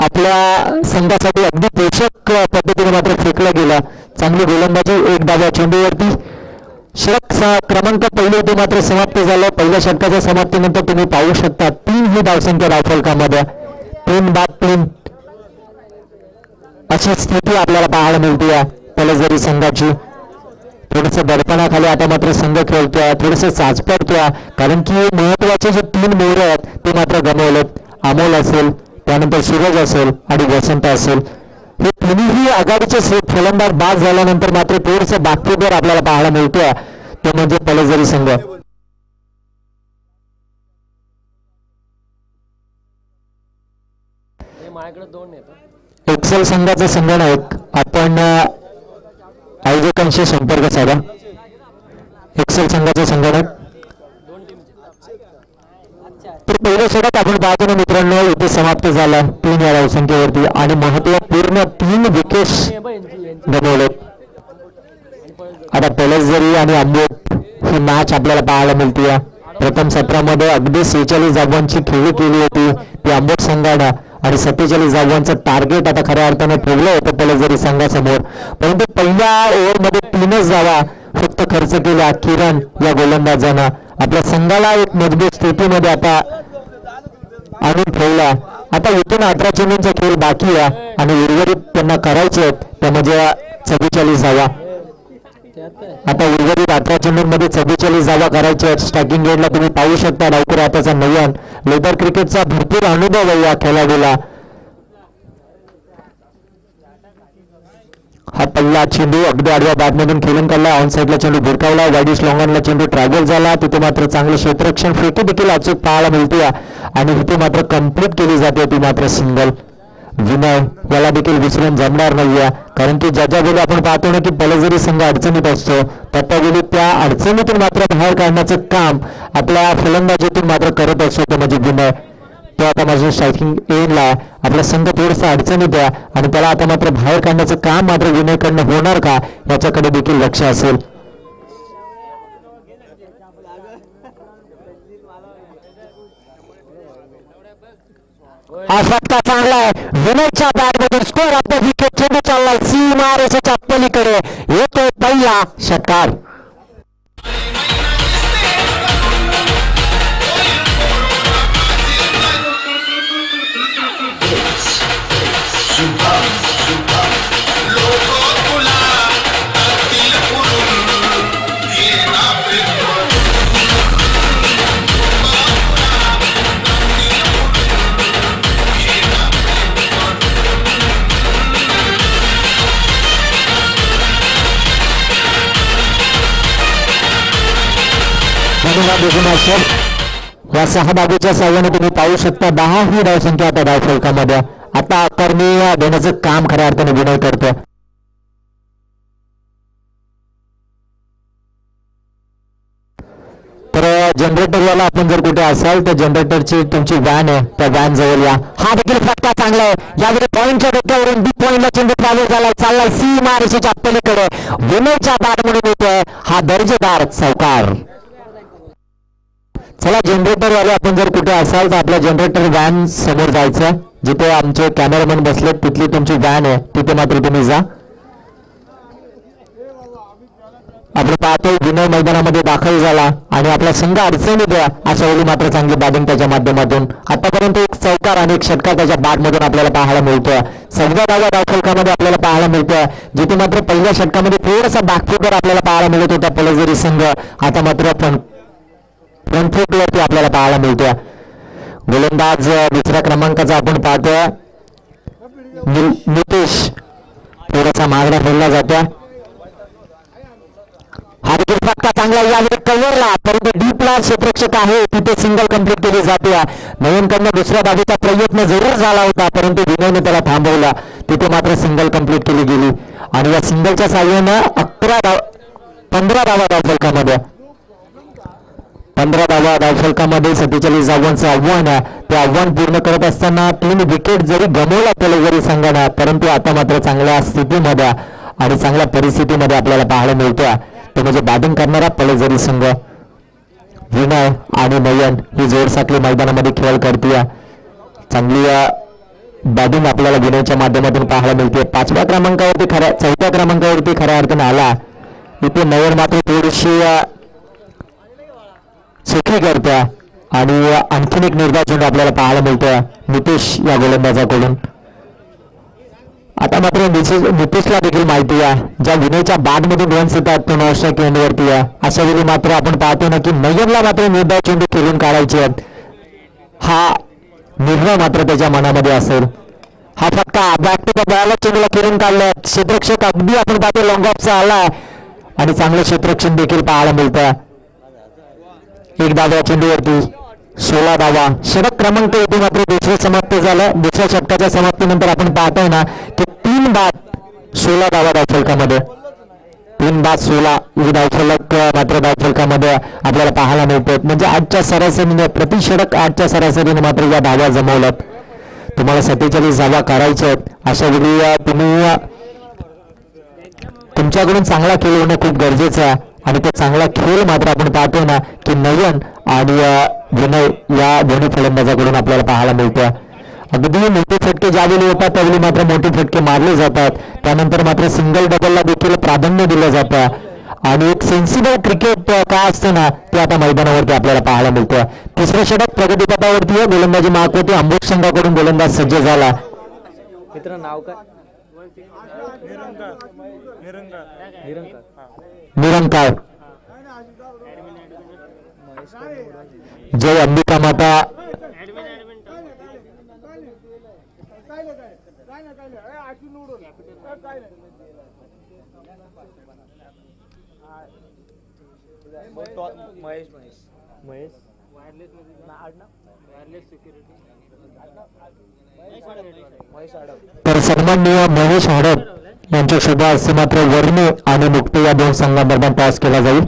आपल्या संघासाठी अगदी पोषक पद्धतीने मात्र फेकलं गेलं. चांगली गोलंदाजी एक धावा चेंडूवरती. षटक क्रमांक पहिले ते मात्र समाप्त झालं. पहिल्या षटकाच्या समाप्तीनंतर तुम्ही पाहू शकता 3 ही धावसंख्या धावफलकामध्ये 3 बाद 3 अशी स्थिती आपल्याला पाहायला मिळते पलसदरी संघाची. थोडंसं दडपणाखाली आता मात्र संघ खेळतोय थोडंसं साज पडतोय कारण की महत्वाचे जे 3 मोहरे आहेत ते मात्र गमावलेत. अमोल असेल त्यानंतर सूरज असेल आणि वसंत असेल हे तिन्ही आघाडीचे फलंदाज बाद झाल्यानंतर मात्र थोडंसं बाकीवर आपल्याला पाहायला मिळतोय तो म्हणजे पलसदरी संघ. एक्सेल संघाचा संगणक आपण आयोजकांशी संपर्क साधा. एक्सेल संघाचा संगणक तर पहिलं षटक आपण पाहतो ना मित्रांनो इथे समाप्त झाला 3 या धावसंख्येवरती आणि महत्वपूर्ण 3 विकेट्स गमावले. आता पलसदरी आणि आंबोट ही मॅच आपल्याला पाहायला मिळते. प्रथम सत्रामध्ये अगदी 46 धावांची खेळी केली होती ती आंबोट संघानं आणि 47 धावांचं टार्गेट आता खऱ्या अर्थाने ठेवलं होतं पलसदरी संघासमोर परंतु पहिल्या ओव्हरमध्ये 3च धावा फक्त खर्च केल्या किरण या गोलंदाजानं. आपल्या संघाला एक मजबूत स्थितीमध्ये आता आणून ठेवला. आता इथून 18 चेंडूंचा खेळ बाकी आहे आणि उर्वरित त्यांना करायचे आहेत त्या म्हणजे 44 धावा. आता उर्वरित 18 चेंडूंमध्ये 44 धावा करायच्या आहेत. स्ट्रायकिंग गेटला तुम्ही पाहू शकता डावकर हाताचा नयन. लेदर क्रिकेटचा भरपूर अनुभव आहे या खेळाडूला. हा पहिला चेंडू अगदी आडव्या बॅटमधून खेळून काढला, ऑन साईडला चेंडू भिरकावला, वाईडिश लॉंगॉनला चेंडू ट्रॅव्हल झाला. तिथे मात्र चांगलं क्षेत्ररक्षण फेकी देखील अचूक पाहायला मिळते आणि इथे मात्र कंप्लीट केली जाते ती मात्र सिंगल. विनय याला देखील विसरून जमणार नाहीये, कारण की ज्या वेळी आपण पाहतो ना की पलजरी संघ अडचणीत असतो त्यावेळी त्या अडचणीतून मात्र बाहेर काढण्याचं काम आपल्या फलंदाजीतून मात्र करत असतो तो म्हणजे विनय. तो आता माझं स्ट्रायकिंग एंडला आपला संघ थोडासा अडचणीत आहे आणि त्याला आता मात्र बाहेर काढण्याचं काम मात्र विनयकडनं होणार का याच्याकडे देखील लक्ष असेल. हा फटका चांगला आहे विनयच्या बॅटमधून स्कोर ऑफ द विकेट. चेंडू चाललाय सीमा रेषेच्या पलीकडे, येतो पहिला षटकार. या 6 धावेच्या साह्याने तुम्ही पाहू शकता 10 ही धावसंख्या आता धावफलकामध्ये. आता आकारणी देण्याचं काम खऱ्या अर्थाने विनय करतो. तर जनरेटरवाला आपण जर कुठे असाल तर जनरेटरची तुमची व्हॅन आहे त्या व्हॅन जवळ या. हा देखील फटका चांगला आहे, यावेळी पॉईंटच्या डोक्यावरून बी पॉईंटला चेंडू ट्रॅव्हल झाला, चाललाय सीमा रेषेच्या पलीकडे, विनयच्या बॅट म्हणून येतोय हा दर्जेदार चौकार. चला जनरेटरवाले आपण जर कुठे असाल तर आपल्या जनरेटर व्हॅन समोर जायचं, जिथे आमचे कॅमेरामॅन बसलेत तिथली तुमची व्हॅन आहे तिथे मात्र तुम्ही जा. आपण पाहतोय विनय मैदानामध्ये दाखल झाला आणि आपला संघ अडचणीत आहे, अशा वेळी मात्र चांगली बॅटिंग त्याच्या माध्यमातून. आतापर्यंत एक चौकार आणि एक षटकार त्याच्या बॅटमधून आपल्याला पाहायला मिळतोय. 14 धावा धावफलकामध्ये आपल्याला पाहायला मिळतोय, जिथे मात्र पहिल्या षटकामध्ये थोडासा बॅकफुटवर आपल्याला पाहायला मिळत होता पलजरी संघ, आता मात्र फ्रंट फुटवरती आपल्याला पाहायला मिळतोय. गोलंदाज दुसऱ्या क्रमांकाचा आपण पाहतोय नितेश, थोडासा मागणा खेळला जातोय. हा देखील फटका चांगला यावेळी कव्हरला, परंतु डीपला क्षेत्ररक्षक आहे तिथे सिंगल कंप्लीट केली जाते. नयनकडनं दुसऱ्या धावेचा प्रयत्न जरूर झाला होता, परंतु विनयने त्याला थांबवला, तिथे मात्र सिंगल कंप्लीट केली गेली आणि या सिंगलच्या साह्यानं 15 धावा धावफलकामध्ये 15 धावा धावफलकामध्ये 47 धावांचं आव्हान आहे. ते आव्हान पूर्ण करत असताना 3 विकेट जरी गमवला केलं जरी संघानं, परंतु आता मात्र चांगल्या स्थितीमध्ये आणि चांगल्या परिस्थितीमध्ये आपल्याला पाहायला मिळतोय तो म्हणजे बॅटिंग करणारा पलजरी संघ. विनय आणि नयन ही जोड साखळी मैदानामध्ये खेळ करते. चांगली बॅटिंग आपल्याला विनयच्या माध्यमातून पाहायला मिळते. 5व्या क्रमांकावरती 4थ्या क्रमांकावरती खऱ्या अर्थाने आला, इथे नयन मात्र थोडीशी सुखी करतोय आणि आणखीन एक निर्धार चेंडू आपल्याला पाहायला मिळतोय नितेश या गोलंदाजाकडून. आता मात्र नितेशला देखील माहिती आहे ज्या विनयच्या बॅटमधून रन्स येतात तो नॉनस्ट्राईक एंडवरती आहे, अशा वेळी मात्र आपण पाहतो ना की नयनला मात्र निर्धार चेंडू खेळून काढायचे आहेत. हा निर्णय मात्र त्याच्या मनामध्ये असेल. हा फटका बॅट टू द बॉल चेंडूला खेळून काढलाय, क्षेत्ररक्षक अगदी आपण पाहतो लॉंग ऑफचा आलाय आणि चांगलं क्षेत्ररक्षण देखील पाहायला मिळतं. 1 धावा चेंडूवरती 16 धावा. षटक क्रमांक येथे मात्र दुसरं समाप्त झालं. दुसऱ्या षटकाच्या समाप्तीनंतर आपण पाहतोय ना की 3 बाद 16 धावा धावफलकामध्ये 3 बाद 16 ही धावफलक मात्र धावफलकामध्ये आपल्याला पाहायला मिळतात. म्हणजे 8च्या सरासरीने प्रति षटक 8च्या सरासरीने मात्र या धावा जमवल्यात. तुम्हाला 47 धावा करायच्या आहेत, अशा वेळी तुम्ही तुमच्याकडून चांगला खेळ होणं खूप गरजेचं आहे आणि तो चांगला खेळ मात्र आपण पाहतो ना की नयन आणि विनय या दोन्ही फलंदाजाकडून आपल्याला पाहायला मिळतं. अगदी मोठे फटके ज्यावेळी होतात त्यावेळी मात्र मोठे फटके मारले जातात, त्यानंतर मात्र सिंगल डबलला देखील प्राधान्य दिलं जातं आणि एक सेन्सिबल क्रिकेट काय असतं ना ते आता मैदानावरती आपल्याला पाहायला मिळतं. तिसरं षटक प्रगतीपथावरती आहे. गोलंदाजी महाकोटी आंबोज संघाकडून गोलंदाज सज्ज झाला. नाव काय? निरंकार जय अंबिका माता महेश महेश तर सन्माननीय महेश हडप यांच्या शुभ हस्ते मात्र वर्णे आणि मुक्ते या दोन संघांदरम्यान टॉस केला जाईल.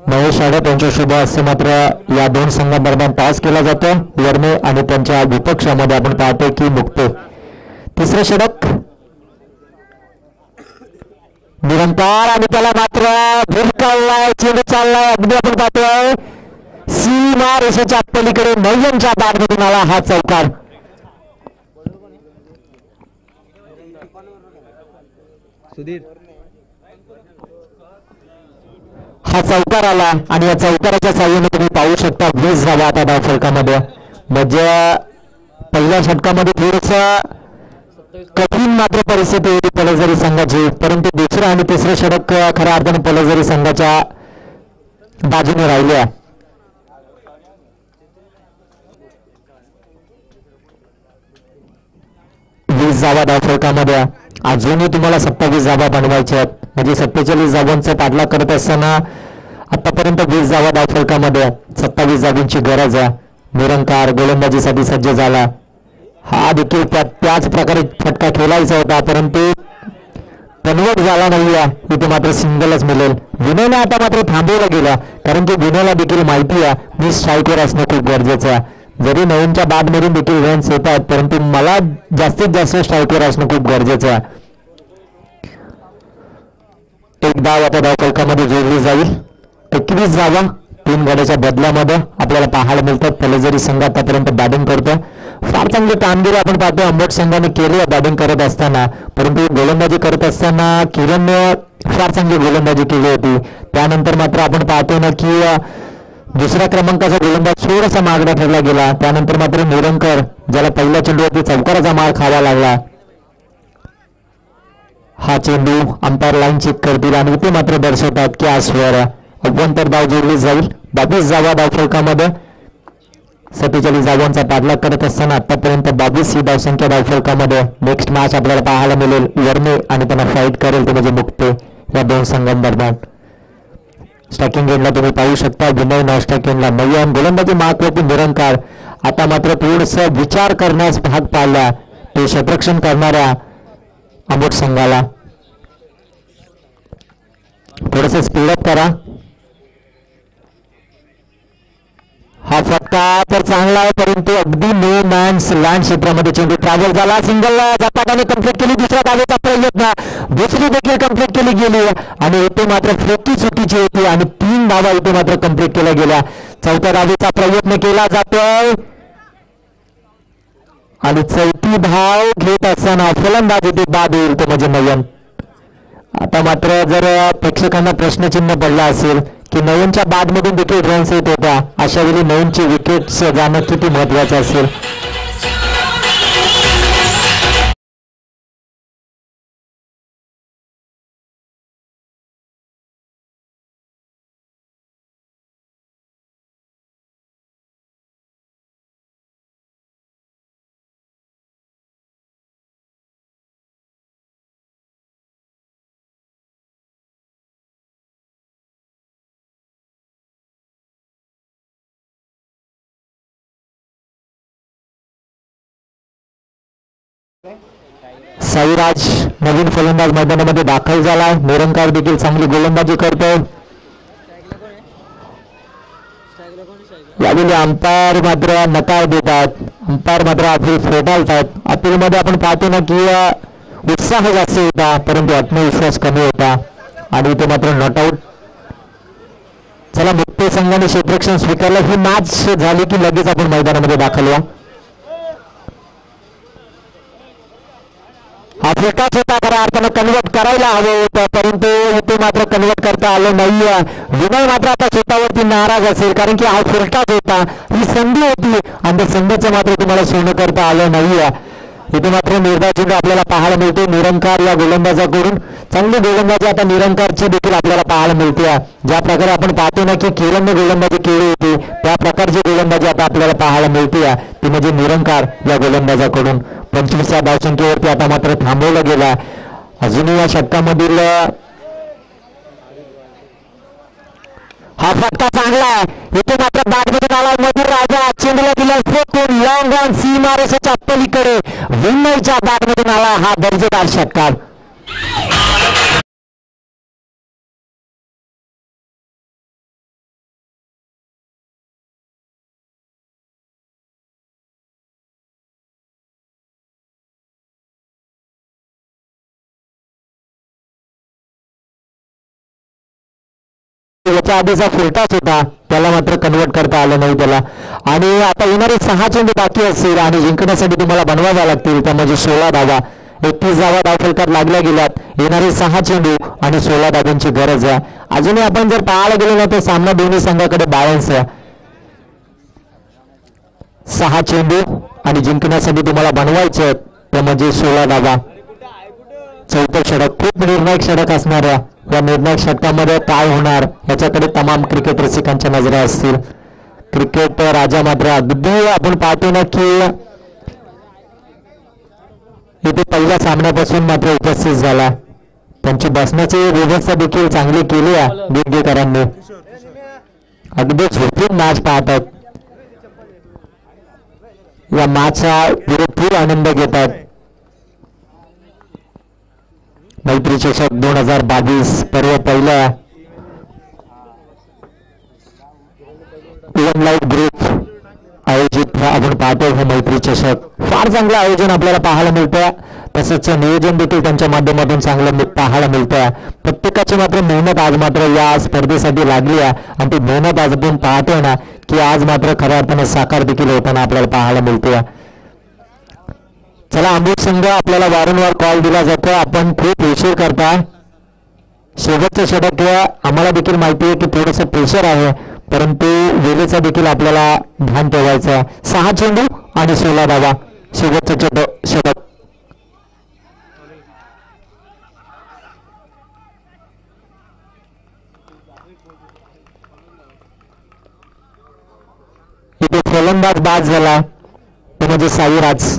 महेश हडप यांच्या शुभ हस्ते मात्र या दोन संघांदरम्यान टॉस केला जातो. वर्णे आणि त्यांच्या विपक्षामध्ये आपण पाहतोय की मुक्ते. तिसरे षटक निरंतर आणि त्याला मात्र भिरकावलाय, चेंडू चाललाय, अगदी आपण पाहतोय सीमा रेषेच्या पलीकडे नयनच्या बॅटमधून आला हा चौकार. सुधीर हा चौकार आला आणि या चौकाराच्या साह्याने तुम्ही पाहू शकता 20 धावा आता धावफलकामध्ये. म्हणजे पहिल्या षटकामध्ये थोडस कठीण मात्र परिस्थिती होती पलझरी संघाची, परंतु दुसरं आणि तिसरं षटक खऱ्या अर्थाने पलझरी संघाच्या बाजूने राहिल्या. धावा धावफलकामध्ये अजूनही तुम्हाला 27 धावा बनवायच्या आहेत. म्हणजे 47 धावांचा पाठलाग करत असताना आतापर्यंत 20 धावा धावफलकामध्ये 27 धावांची गरज आहे. निरंकार गोलंदाजीसाठी सज्ज झाला. हा देखील त्याच प्रकारे फटका खेळायचा होता, परंतु कन्वर्ट झाला नाही आहे. इथे मात्र सिंगलच मिळेल. विनयने आता मात्र थांबवला गेला, कारण की विनयला देखील माहिती आहे मी स्ट्राईकवर असणं खूप गरजेचं आहे. जरी नवीनच्या बादमधून देखील रन्स येत आहेत, परंतु मला जास्तीत जास्त स्ट्राईकवर असणं खूप गरजेचं आहे. एक धाव आता धावफलकामध्ये जोडली जाईल. 21 धावा 3 गड्याच्या बदल्यामध्ये आपल्याला पाहायला मिळतात. पलझरी संघ आतापर्यंत बॅटिंग करतो. फार चांगली कामगिरी आपण पाहतो अंबट संघाने केली आहे बॅटिंग करत असताना, परंतु गोलंदाजी करत असताना किरणने फार चांगली गोलंदाजी केली होती. त्यानंतर मात्र आपण पाहतो ना की दुसऱ्या क्रमांकाचा गोलंदाज थोडासा मागणा ठरला गेला. त्यानंतर मात्र निरंकर ज्याला पहिल्या चेंडूवरती चौकाराचा मार खावा लागला, हा चेंडू अंपायर लाईन चेक करतील आणि ते मात्र दर्शवतात की आसवर अव्वंतर धाव जोडली जाईल. 22 धावा धावफलकामध्ये 47 धावांचा पाठलाग करत असताना आतापर्यंत 22 ही धावसंख्या धावफलकामध्ये. नेक्स्ट मॅच आपल्याला पाहायला मिळेल वर्णे आणि त्यांना फाईट करेल ते म्हणजे मुक्ते या दोन संघांदरम्यान. स्टॅकिंग एंडला तुम्ही पाहू शकता विनय, नॉन स्टॅकिंगला नयन, गोलंदाजी मार्कवरती निरंकार. आता मात्र थोडस विचार करण्यास भाग पाडला ते क्षेत्ररक्षण करणाऱ्या अंबट संघाला. थोडस स्पीडअप करा. हा फटका तर चांगला आहे, परंतु अगदी नो मॅन्स लँड क्षेत्रामध्ये चेंडू ट्रॅव्हल झाला. सिंगल झपाट्याने कंप्लीट केली. दुसऱ्या धावेचा प्रयत्न, दुसरी देखील कंप्लीट केली गेली आणि इथे मात्र फेकी चुकीची होती आणि 3 धावा इथे मात्र कंप्लीट केल्या गेल्या. चौथ्या धावेचा प्रयत्न केला जातोय आणि चौथी धाव घेत असताना फलंदाज इथे बाद होईल तो म्हणजे नयन. आता मात्र जर प्रेक्षकांना प्रश्नचिन्ह पडला असेल की नयनच्या बादमधून देखील रन्स येत होत्या, अशा वेळी नयनची विकेट्स जाणं किती महत्वाचं असेल. साईराज नवीन फलंदाज मैदानामध्ये दाखल झाला. निरंकार देखील चांगली गोलंदाजी करतोय. यावेळी अंपायर मात्र नकार देतात. अंपायर मात्र अपील फेटाळतात. अपीलमध्ये आपण पाहतो ना की उत्साह जास्त होता, परंतु आत्मविश्वास कमी होता आणि ते मात्र नॉट आउट. चला, मुक्ते संघाने क्षेत्ररक्षण स्वीकारलं. ही मॅच झाली की लगेच आपण मैदानामध्ये दाखल व्हा. हा फेकाच होता, खऱ्या अर्थानं कन्वर्ट करायला हवं होतं, परंतु इथे मात्र कन्वर्ट करता आलं नाहीये. विनय मात्र आता स्वतःवरती नाराज असेल, कारण की हा फुलटाच होता. ही संधी होती आणि त्या संधीचं मात्र तुम्हाला सोनं करता आलं नाहीये. इथे मात्र निर्धाव चेंडू आपल्याला पाहायला मिळतो निरंकार या गोलंदाजाकडून. चांगली गोलंदाजी आता निरंकारची देखील आपल्याला पाहायला मिळते. ज्या प्रकारे आपण पाहतो ना की किरणने गोलंदाजी केली होती त्या प्रकारची गोलंदाजी आता आपल्याला पाहायला मिळते ती म्हणजे निरंकार या गोलंदाजाकडून. 25 धावसंख्येवरती आता मात्र थांबवलं गेला. अजूनही या षटकामधील हा फटका चांगला आहे. इथे मात्र बॅटमधून आला मधुर राजा चेंडूला दिला फेकून लॉंग ऑन सीमारेषेच्या पलीकडे विनयच्या बॅटमधून आला हा दर्जेदार षटकार. याच्या आधीचा फुलटाच होता त्याला मात्र कन्वर्ट करता आलं नाही त्याला. आणि आता येणारे 6 चेंडू बाकी असतील आणि जिंकण्यासाठी तुम्हाला बनवाव्या लागतील त्या म्हणजे 16 धावा. 31 धावा धावफलकात लागल्या गेल्यात. येणारे 6 चेंडू आणि 16 धावांची गरज आहे. अजूनही आपण जर पाहायला गेलो ना तर सामना दोन्ही संघाकडे बॅलन्स आहे. 6 चेंडू आणि जिंकण्यासाठी तुम्हाला बनवायचे आहेत त्या म्हणजे 16 धावा. चौथं षटक खूप निर्णायक षटक असणार आहे. या निर्णायक षटकामध्ये काय होणार याच्याकडे तमाम क्रिकेट रसिकांच्या नजरा असतील. क्रिकेट राजा मात्र अगदी आपण पाहतो ना की इथे पहिल्या सामन्यापासून मात्र उपस्थित झाला. त्यांची बसण्याची व्यवस्था देखील चांगली केली आहे दिग्गेकरांनी. अगदी झोपून मॅच पाहतात. या मॅचचा पुरेपूर आनंद घेतात. मैत्री चषक 2022 पर्व पहिला लाईव्ह ग्रुप आयोजित आपण पाहतो हे मैत्री चषक. फार चांगलं आयोजन आपल्याला पाहायला मिळतं. तसंच नियोजन देखील त्यांच्या माध्यमातून चांगलं पाहायला मिळतं. प्रत्येकाची मात्र मेहनत आज मात्र या स्पर्धेसाठी लागली आहे आणि ती मेहनत आज आपण पाहतोय ना की आज मात्र खऱ्या अर्थाने साकार देखील होताना आपल्याला पाहायला मिळते. चला अमृत संघ आपल्याला वारंवार कॉल दिला जातो. आपण खूप उशीर करता. शेवटचं षटक आम्हाला देखील माहिती आहे की थोडंसं प्रेशर आहे परंतु वेळेचा देखील आपल्याला ध्यान ठेवायचं आहे. 6 चेंडू आणि 16 धावा शेवटचं षटक. इथे फलंदाज बाद झाला तो म्हणजे साईराज.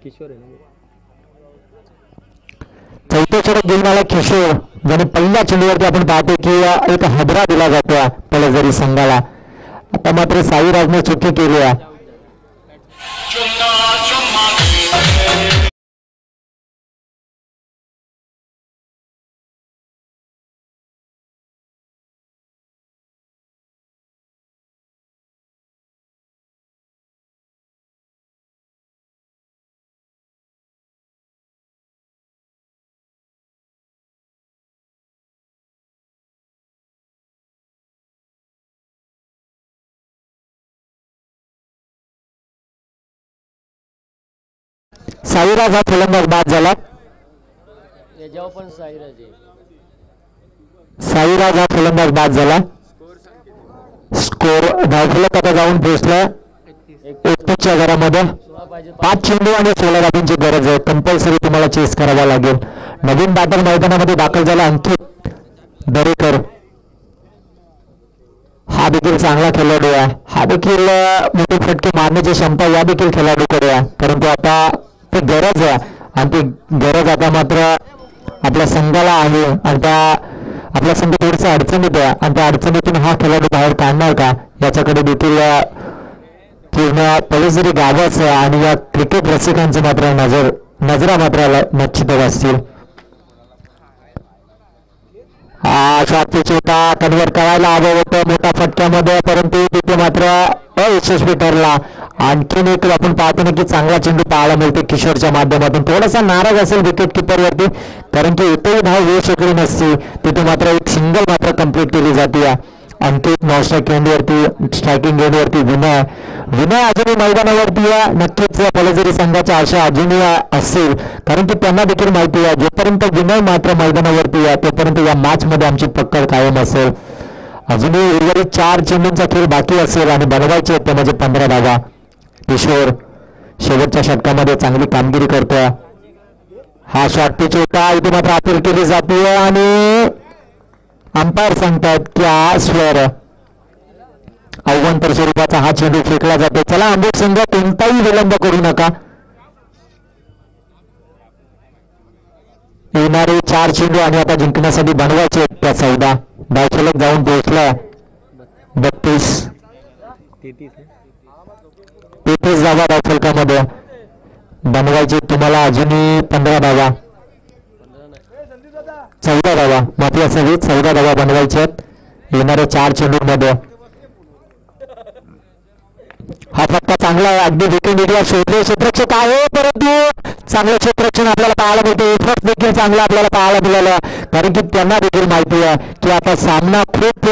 किशोर आहे ना. चौथं षटक घेऊन आला किशोर ज्याने पहिल्या चेंडूवरती आपण पाहतो की एक हबरा दिला जातो पलजरी संघाला. आता मात्र साईराजने चुकी केली आहे. साईराज हा फलंदाज बाद झाला. साईराज हा फलंदाज बाद झाला. स्कोर धावफलक आता जाऊन पोहोचला 31च्या घरामध्ये. 5 चेंडू आणि 16 धावांची गरज आहे. कंपल्सरी तुम्हाला चेस करावा लागेल. नवीन बॅटर मैदानामध्ये दाखल झाला अंकित दरेकर. हा देखील चांगला खेळाडू आहे. हा देखील मोठे फटके मारण्याची क्षमता या देखील खेळाडूकडे आहे. परंतु आता ते गरज आहे आणि ती गरज आता मात्र आपल्या संघाला आहे आणि त्या आपला संघ थोडंसं अडचणीत आहे आणि त्या अडचणीतून हा खेळाडू बाहेर काढणार का याच्याकडे देखील पूर्ण पलजरी गावाचं आणि या क्रिकेट रसिकांचं मात्र नजरा मात्र निश्चितच असतील. हा शॉट होता कन्वर्ट करायला हवं होतं मोठ्या फटक्यामध्ये परंतु तिथे मात्र अयशस्वी ठरला. आणखीन एक आपण पाहतो ना की चांगला चेंडू पाहायला मिळतो किशोरच्या माध्यमातून. थोडासा नाराज असेल विकेट किपर वरती कारण की एकही धाव वेळ शकली नसती. तिथे मात्र एक सिंगल मात्र कंप्लीट केली जाते. अंकित नॉन स्ट्रायकिंग एंडवरती विनय अजूनही मैदानावरती या. नक्कीच पलजरी संघाच्या आशा अजूनही असेल कारण की त्यांना देखील माहिती आहे जोपर्यंत विनय मात्र मैदानावरती आहे तोपर्यंत या मॅच मध्ये आमची पकड कायम असेल. अजूनही उर्वरित 4 चेंडूंचा खेळ बाकी असेल आणि बनवायचे ते म्हणजे 15 धावा. किशोर शेवटच्या षटकामध्ये चांगली कामगिरी करतोय. हा शॉर्ट पिच होता, इथे मात्र अपील केली जाते आणि अंपायर सांगतात की हा स्वर अवंतर स्वरूपाचा हा चेंडू फेकला जातो. चला अंबुज संघ कोणताही विलंब करू नका. येणारे 4 चेंडू आणि आता जिंकण्यासाठी बनवायचे त्या 14. डावफलक जाऊन पोहोचला 32. 33 धावा डावफलकामध्ये बनवायचे तुम्हाला. अजूनही 15 धावा, 14 धावा माफी असावी, 14 धावा बनवायचे येणाऱ्या 4 चेंडूमध्ये. हा फटका चांगला आहे, अगदी विकेट मीडिया शोधले क्षेत्ररक्षक आहे, परंतु चांगलं क्षेत्ररक्षण आपल्याला पाहायला मिळते. एफर्ट देखील चांगला आपल्याला पाहायला मिळालं, कारण की त्यांना देखील माहिती आहे की आता सामना खूप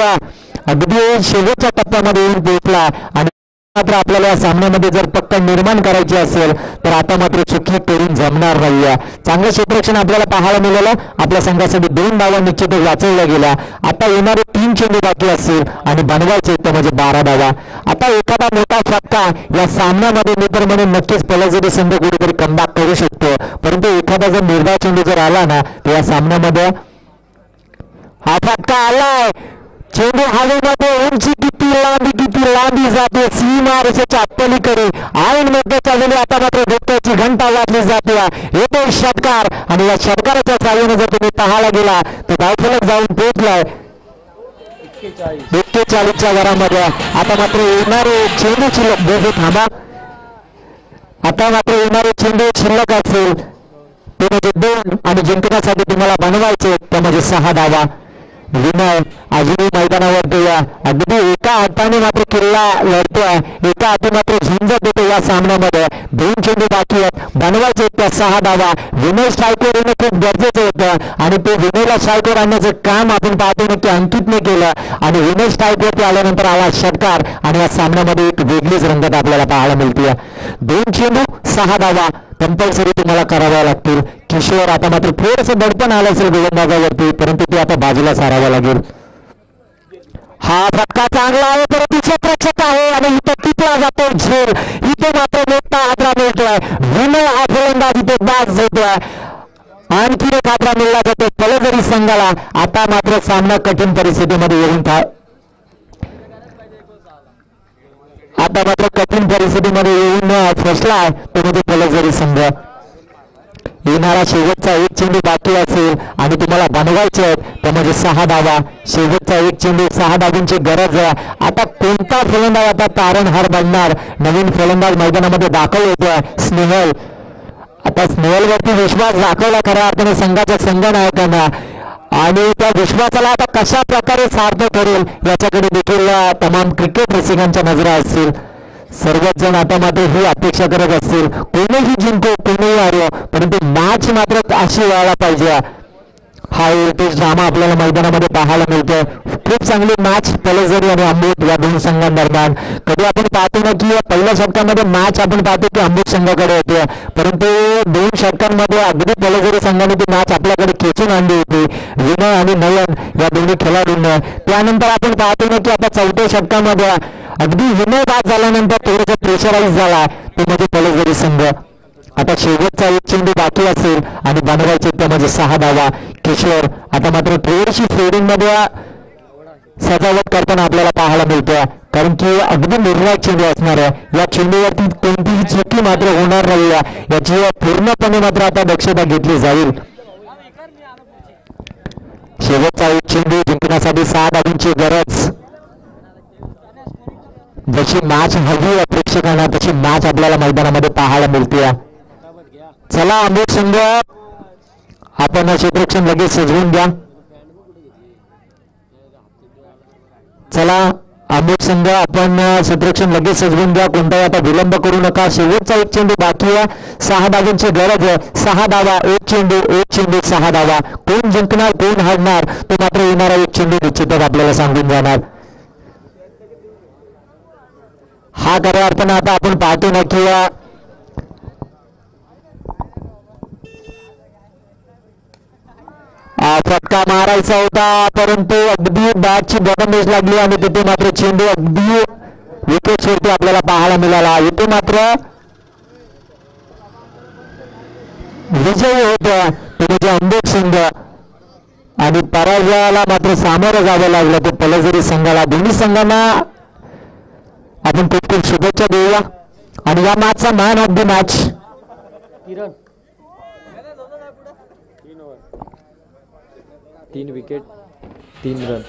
अगदी शेवटच्या टप्प्यामध्ये येऊन पोहोचला आणि मात्र आपल्याला या सामन्यामध्ये जर पक्कड निर्माण करायची असेल तर आता मात्र चुकी करून जमणार नाहीये. चांगलं क्षेत्ररक्षण आपल्याला पाहायला मिळालं. आपल्या संघासाठी 2 धावा निश्चितच वाचवल्या गेल्या. आता येणारे 3 चेंडू बाकी असतील आणि बनवायचे ते म्हणजे 12 धावा. आता एखादा मोठा फटका या सामन्यामध्ये मी तर म्हणेन नक्कीच पलजरी संघ कुठेतरी कमबॅक करू शकतो, परंतु एखादा जर निर्धाव चेंडू जर आला ना तर या सामन्यामध्ये हा फटका आलाय. चेंडू हवेमध्ये उंची किती लांबी जाते सीमा रेषेच्या पलीकडे ऐन मध्याच्या वेळी आता मात्र धोक्याची घंटा वाजली जाते. येतो षटकार आणि या षटकाराच्या साह्याने जर तुम्ही पाहायला गेला तर धावफलक जाऊन पोहोचलाय 41च्या घरामध्ये. आता मात्र येणारे चेंडू शिल्लक थांबा. आता मात्र येणारे चेंडू शिल्लक असेल ते म्हणजे 2 आणि जिंकण्यासाठी तुम्हाला बनवायचे ते म्हणजे 6 धावा. विनय अजूनही मैदानावरती अगदी एका हाताने मात्र किल्ला लढतोय, एका हाती मात्र झुंजत येतो या सामन्यामध्ये. 2 चेंडू बाकी आहेत, बनवायचे त्या 6 धावा. विनय स्ट्रायकवर येणं खूप गरजेचं होतं आणि ते विनयला स्ट्रायकवर आणण्याचं काम आपण पाहतो नक्की अंकितने केलं आणि विनय स्ट्रायकवरती आल्यानंतर आला षटकार आणि या सामन्यामध्ये एक वेगळीच रंगत आपल्याला पाहायला मिळते. 2 चेंडू 6 धावा कंपल्सरी तुम्हाला कराव्या लागतील. किशोर आता मात्र थोडंसं दडपण आलं असेल गोलंदाजावरती, परंतु ते आता बाजूला सारावं लागेल. हा फटका चांगला आहे, परंतु क्षेत्ररक्षक आहे आणि इथं टिपला जातो झेल. इथे मात्र मोठा हादरा मिळतोय. विनय हा फलंदाज इथे बाज होतोय. आणखी एक हादरा मिळला जातो पलजरी संघाला. आता मात्र सामना कठीण परिस्थितीमध्ये येऊन आता मात्र कठीण परिस्थितीमध्ये येऊन फसलाय तो म्हणजे पलजरी संघ. येणारा शेवटचा 1 चेंडू बाकी असेल आणि तुम्हाला बनवायचे आहेत ते म्हणजे 6 धावा. शेवटचा 1 चेंडू 6 धावांची गरज आहे. आता कोणता फलंदाज आता तारणहार बनणार? नवीन फलंदाज मैदानामध्ये दाखल होतोय स्नेहल. आता स्नेहलवरती विश्वास दाखवला खऱ्या अर्थाने संघाच्या संघनायकांना आणि त्या विश्वासाला आता कशा प्रकारे सार्थ ठरेल याच्याकडे देखील तमाम क्रिकेट रसिकांच्या नजरा असतील. सर्वच जण आता मात्र ही अपेक्षा करत असतील कोणीही जिंको कोणीही हारो, परंतु मॅच मात्र अशी व्हायला पाहिजे. हा व्होल्टेज ड्रामा आपल्याला मैदानामध्ये पाहायला मिळतोय. खूप चांगली मॅच पलजरी आणि अंबुज या 2 संघांदरम्यान. कधी आपण पाहतो ना की पहिल्या षटकामध्ये मॅच आपण पाहतो की अंबुज संघाकडे होते, परंतु 2 षटकांमध्ये अगदी पलजरी संघाने ती मॅच आपल्याकडे खेचून आणली होती विनय आणि नयन या दोन्ही खेळाडूंना. त्यानंतर आपण पाहतो ना की आता 4थ्या षटकामध्ये अगदी विनय बाद झाल्यानंतर थोडंसं प्रेशराईज झाला तो म्हणजे पलजरी संघ. आता शेवटचा 1 चेंडू बाकी असेल आणि बनवायचे ते म्हणजे 6 धावा. किशोर आता मात्र थोडीशी फिल्डिंग मध्ये सजावट करताना आपल्याला पाहायला मिळतोय, कारण की अगदी निर्णायक चेंडू असणार आहे. या चेंडूवरती कोणतीही चुकी मात्र होणार नाही याची पूर्णपणे मात्र आता दक्षता घेतली जाईल. शेवटचा 1 चेंडू जिंकण्यासाठी 6 धावांची गरज. जशी मॅच हवी आहे प्रेक्षकांना तशी मॅच आपल्याला मैदानामध्ये पाहायला मिळते. चला अंबुज संघ आपण क्षेत्ररक्षण लगेच सजवून द्या. चला अंबुज संघ आपण क्षेत्ररक्षण लगेच सजवून द्या. कोणताही आता विलंब करू नका. शेवटचा 1 चेंडू बाकी आहे. 6 धावांची गरज आहे. 6 धावा 1 चेंडू 6 धावा. कोण जिंकणार कोण हारणार तो मात्र येणारा 1 चेंडू निश्चितच आपल्याला सांगून जाणार. हा खऱ्या अर्थानं आता आपण पाहतो ना की फटका मारायचा होता, परंतु अगदी बॅटची बॉटम एज लागली आणि तिथे मात्र चेंडू अगदी विकेट्सवरती आपल्याला पाहायला मिळाला. इथे मात्र विजयी होत्या ते म्हणजे अंबेक संघ आणि पराजयाला मात्र सामोरं जावं लागलं ते पलझरी संघाला. दोन्ही संघांना आपण खूप खूप शुभेच्छा देऊया. आणि या मॅचचा man of the match Kiran 3 wicket 3 run.